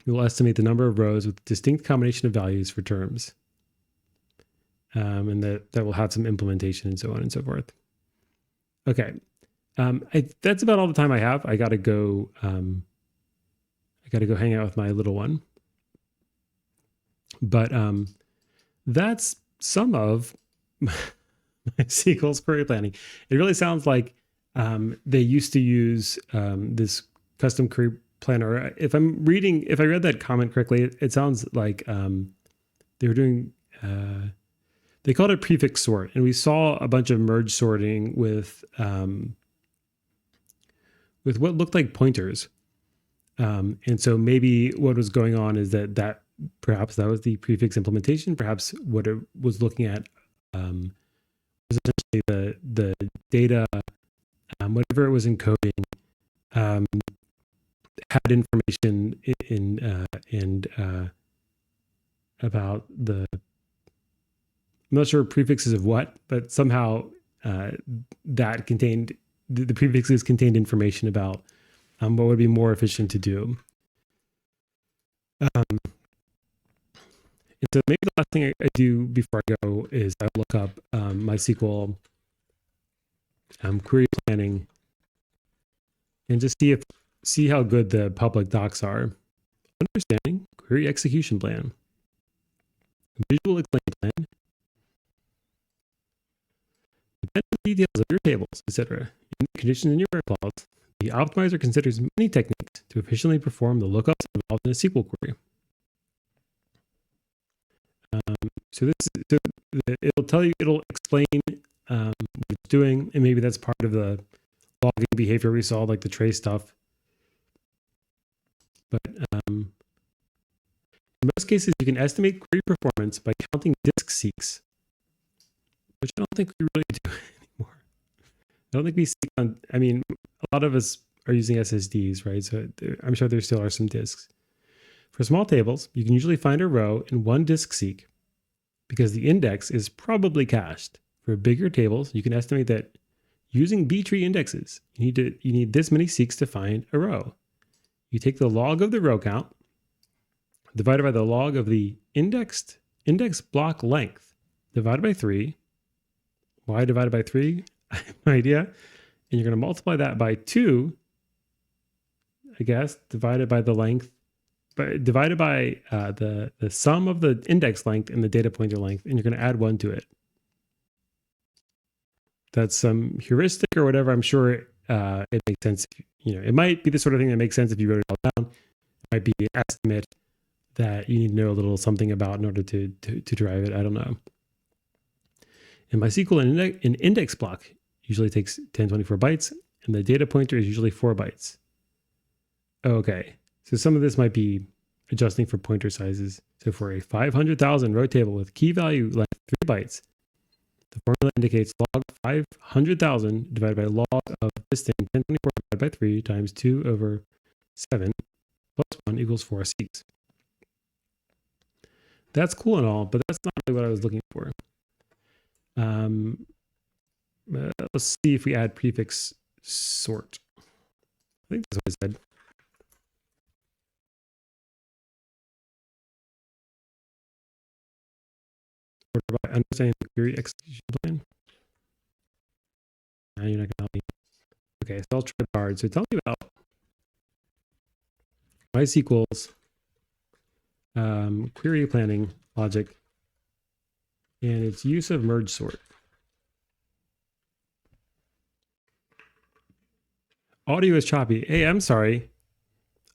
We will estimate the number of rows with distinct combination of values for terms. And that will have some implementation and so on and so forth. Okay. That's about all the time I have. I gotta go hang out with my little one. But that's some of MySQL's query planning. It really sounds like they used to use this custom query planner. If I read that comment correctly, it sounds like they were doing, they called it prefix sort, and we saw a bunch of merge sorting with what looked like pointers. And so maybe what was going on is that perhaps that was the prefix implementation. Perhaps what it was looking at was essentially the data, whatever it was encoding, had information about the, I'm not sure prefixes of what, but somehow that contained, the prefixes contained information about what would be more efficient to do. And so maybe the last thing I do before I go is I look up MySQL query planning and just see how good the public docs are. Understanding query execution plan, visual explain plan, details of your tables, etc. In the conditions in your clause, the optimizer considers many techniques to efficiently perform the lookups involved in a SQL query. It'll tell you, it'll explain what it's doing, and maybe that's part of the logging behavior we saw, like the trace stuff. But in most cases, you can estimate query performance by counting disk seeks, which I don't think we really do anymore. I don't think we seek on, I mean, a lot of us are using SSDs, right? So I'm sure there still are some disks. For small tables, you can usually find a row in one disk seek because the index is probably cached. For bigger tables, you can estimate that using B-tree indexes, you need this many seeks to find a row. You take the log of the row count divided by the log of the index block length divided by 3. Why divided by 3? I have no idea. And you're going to multiply that by 2, I guess, divided by the length, but divided by the sum of the index length and the data pointer length, and you're going to add 1 to it. That's some heuristic or whatever. I'm sure it makes sense. It might be the sort of thing that makes sense if you wrote it all down. It might be an estimate that you need to know a little something about in order to derive it. I don't know. In MySQL, in index block, usually takes 1024 bytes, and the data pointer is usually 4 bytes. Okay, so some of this might be adjusting for pointer sizes. So for a 500,000 row table with key value length 3 bytes, the formula indicates log 500,000 divided by log of this thing 1024 divided by 3 times 2 over 7 plus 1 equals 4 seeks. That's cool and all, but that's not really what I was looking for. Let's see if we add prefix sort. I think that's what I said. Order by understanding the query execution plan. You're not going to help me. Okay, so I'll try hard. So tell me about MySQL's query planning logic and its use of merge sort. Audio is choppy. Hey, I'm sorry.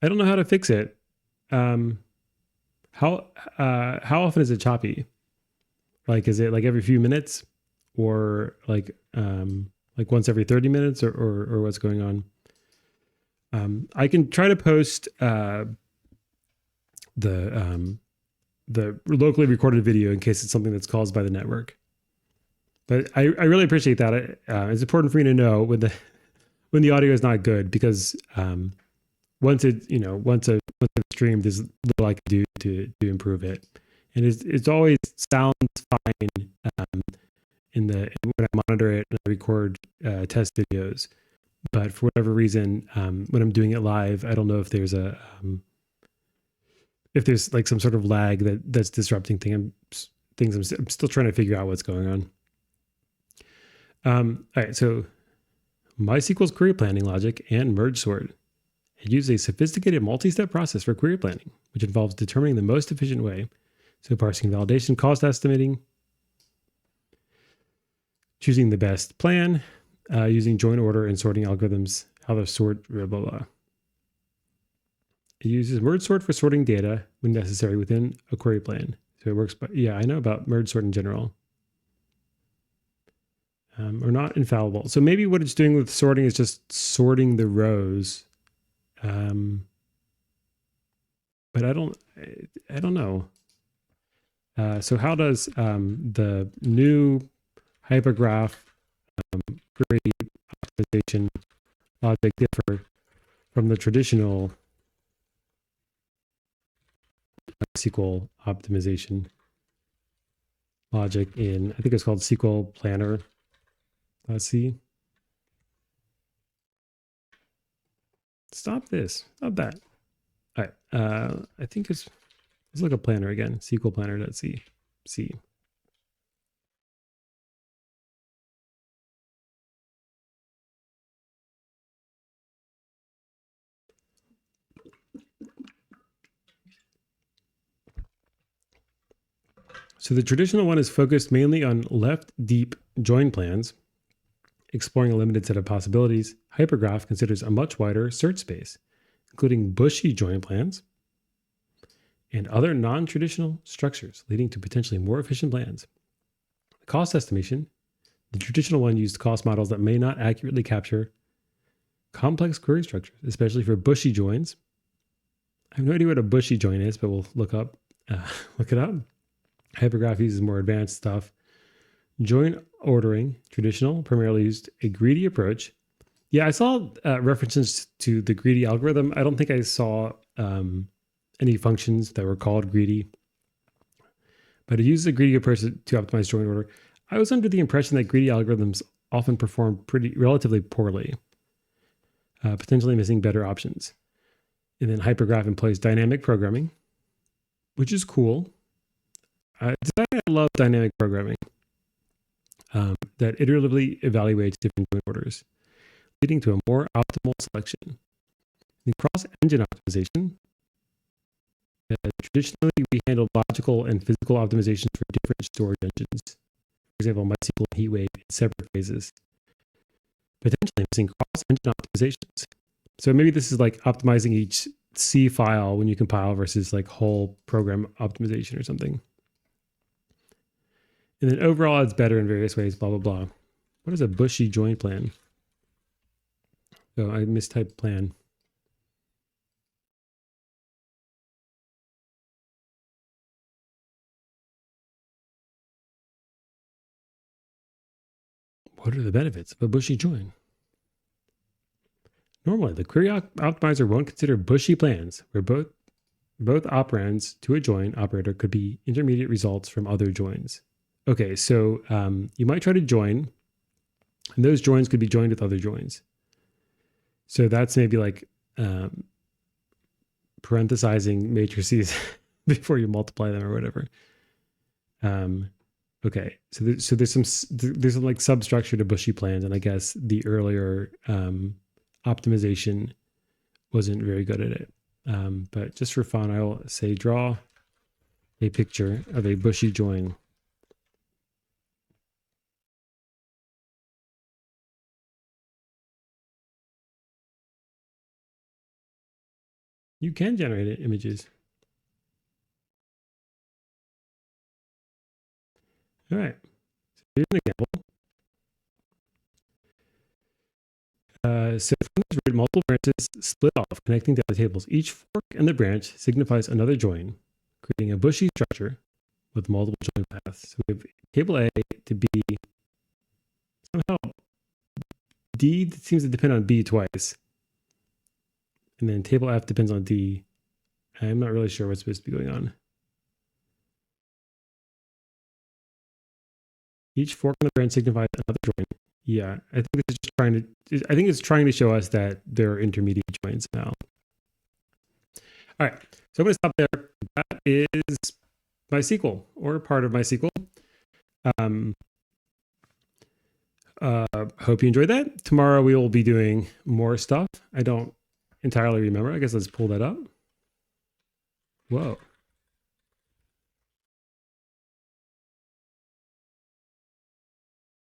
I don't know how to fix it. How often is it choppy? Like, is it like every few minutes, or like once every 30 minutes, or what's going on? I can try to post the locally recorded video in case it's something that's caused by the network. But I really appreciate that. It's important for me to know when the audio is not good, because once it's streamed, there's little I can do to improve it. And it's always sounds fine when I monitor it and I record test videos. But for whatever reason, when I'm doing it live, I don't know if there's like some sort of lag that's disrupting things. I'm still trying to figure out what's going on. All right, so MySQL's query planning logic and merge sort. It uses a sophisticated multi-step process for query planning, which involves determining the most efficient way. So parsing, validation, cost estimating, choosing the best plan, using join order and sorting algorithms, how to sort, blah, blah, blah. It uses merge sort for sorting data when necessary within a query plan. So it works, but yeah, I know about merge sort in general. Or not infallible. So maybe what it's doing with sorting is just sorting the rows. But I don't know. So how does the new hypergraph query optimization logic differ from the traditional SQL optimization logic in, I think it's called SQL Planner. Let's see. Stop this. Stop that. All right. I think let's look at Planner again. SQL Planner.c. So the traditional one is focused mainly on left deep join plans, exploring a limited set of possibilities. Hypergraph considers a much wider search space, including bushy join plans and other non-traditional structures, leading to potentially more efficient plans. Cost estimation. The traditional one used cost models that may not accurately capture complex query structures, especially for bushy joins. I have no idea what a bushy join is, but we'll look it up. Hypergraph uses more advanced stuff. Join ordering, traditional, primarily used a greedy approach. Yeah, I saw references to the greedy algorithm. I don't think I saw any functions that were called greedy, but it uses a greedy approach to optimize join order. I was under the impression that greedy algorithms often perform relatively poorly, potentially missing better options. And then Hypergraph employs dynamic programming, which is cool. I love dynamic programming that iteratively evaluates different join orders, leading to a more optimal selection. In cross-engine optimization, traditionally we handled logical and physical optimizations for different storage engines. For example, MySQL and HeatWave in separate phases, potentially missing cross-engine optimizations. So maybe this is like optimizing each C file when you compile versus like whole program optimization or something. And then overall, it's better in various ways, blah, blah, blah. What is a bushy join plan? Oh, I mistyped plan. What are the benefits of a bushy join? Normally, the query optimizer won't consider bushy plans where both operands to a join operator could be intermediate results from other joins. Okay, so you might try to join, and those joins could be joined with other joins. So that's maybe like parenthesizing matrices before you multiply them or whatever. Okay, so there's some like substructure to bushy plans, and I guess the earlier optimization wasn't very good at it. But just for fun, I will say draw a picture of a bushy join. You can generate images. All right, so here's an example. So from this multiple branches split off, connecting data tables. Each fork in the branch signifies another join, creating a bushy structure with multiple join paths. So we have table A to B. Somehow D seems to depend on B twice. And then table F depends on D. I'm not really sure what's supposed to be going on. Each fork in the branch signifies another join. Yeah, I think it's just trying to. I think it's trying to show us that there are intermediate joins now. All right, so I'm going to stop there. That is MySQL, or part of MySQL. Hope you enjoyed that. Tomorrow we will be doing more stuff. I don't entirely remember. I guess let's pull that up. Whoa.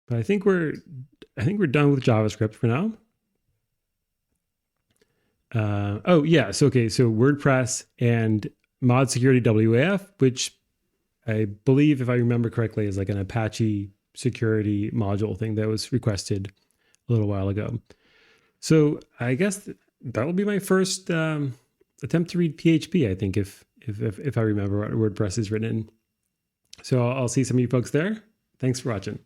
But I think we're done with JavaScript for now. Oh yeah, so okay, so WordPress and mod security WAF, which I believe, if I remember correctly, is like an Apache security module thing that was requested a little while ago. So I guess that will be my first attempt to read PHP. I think if I remember what WordPress is written in. So I'll see some of you folks there. Thanks for watching.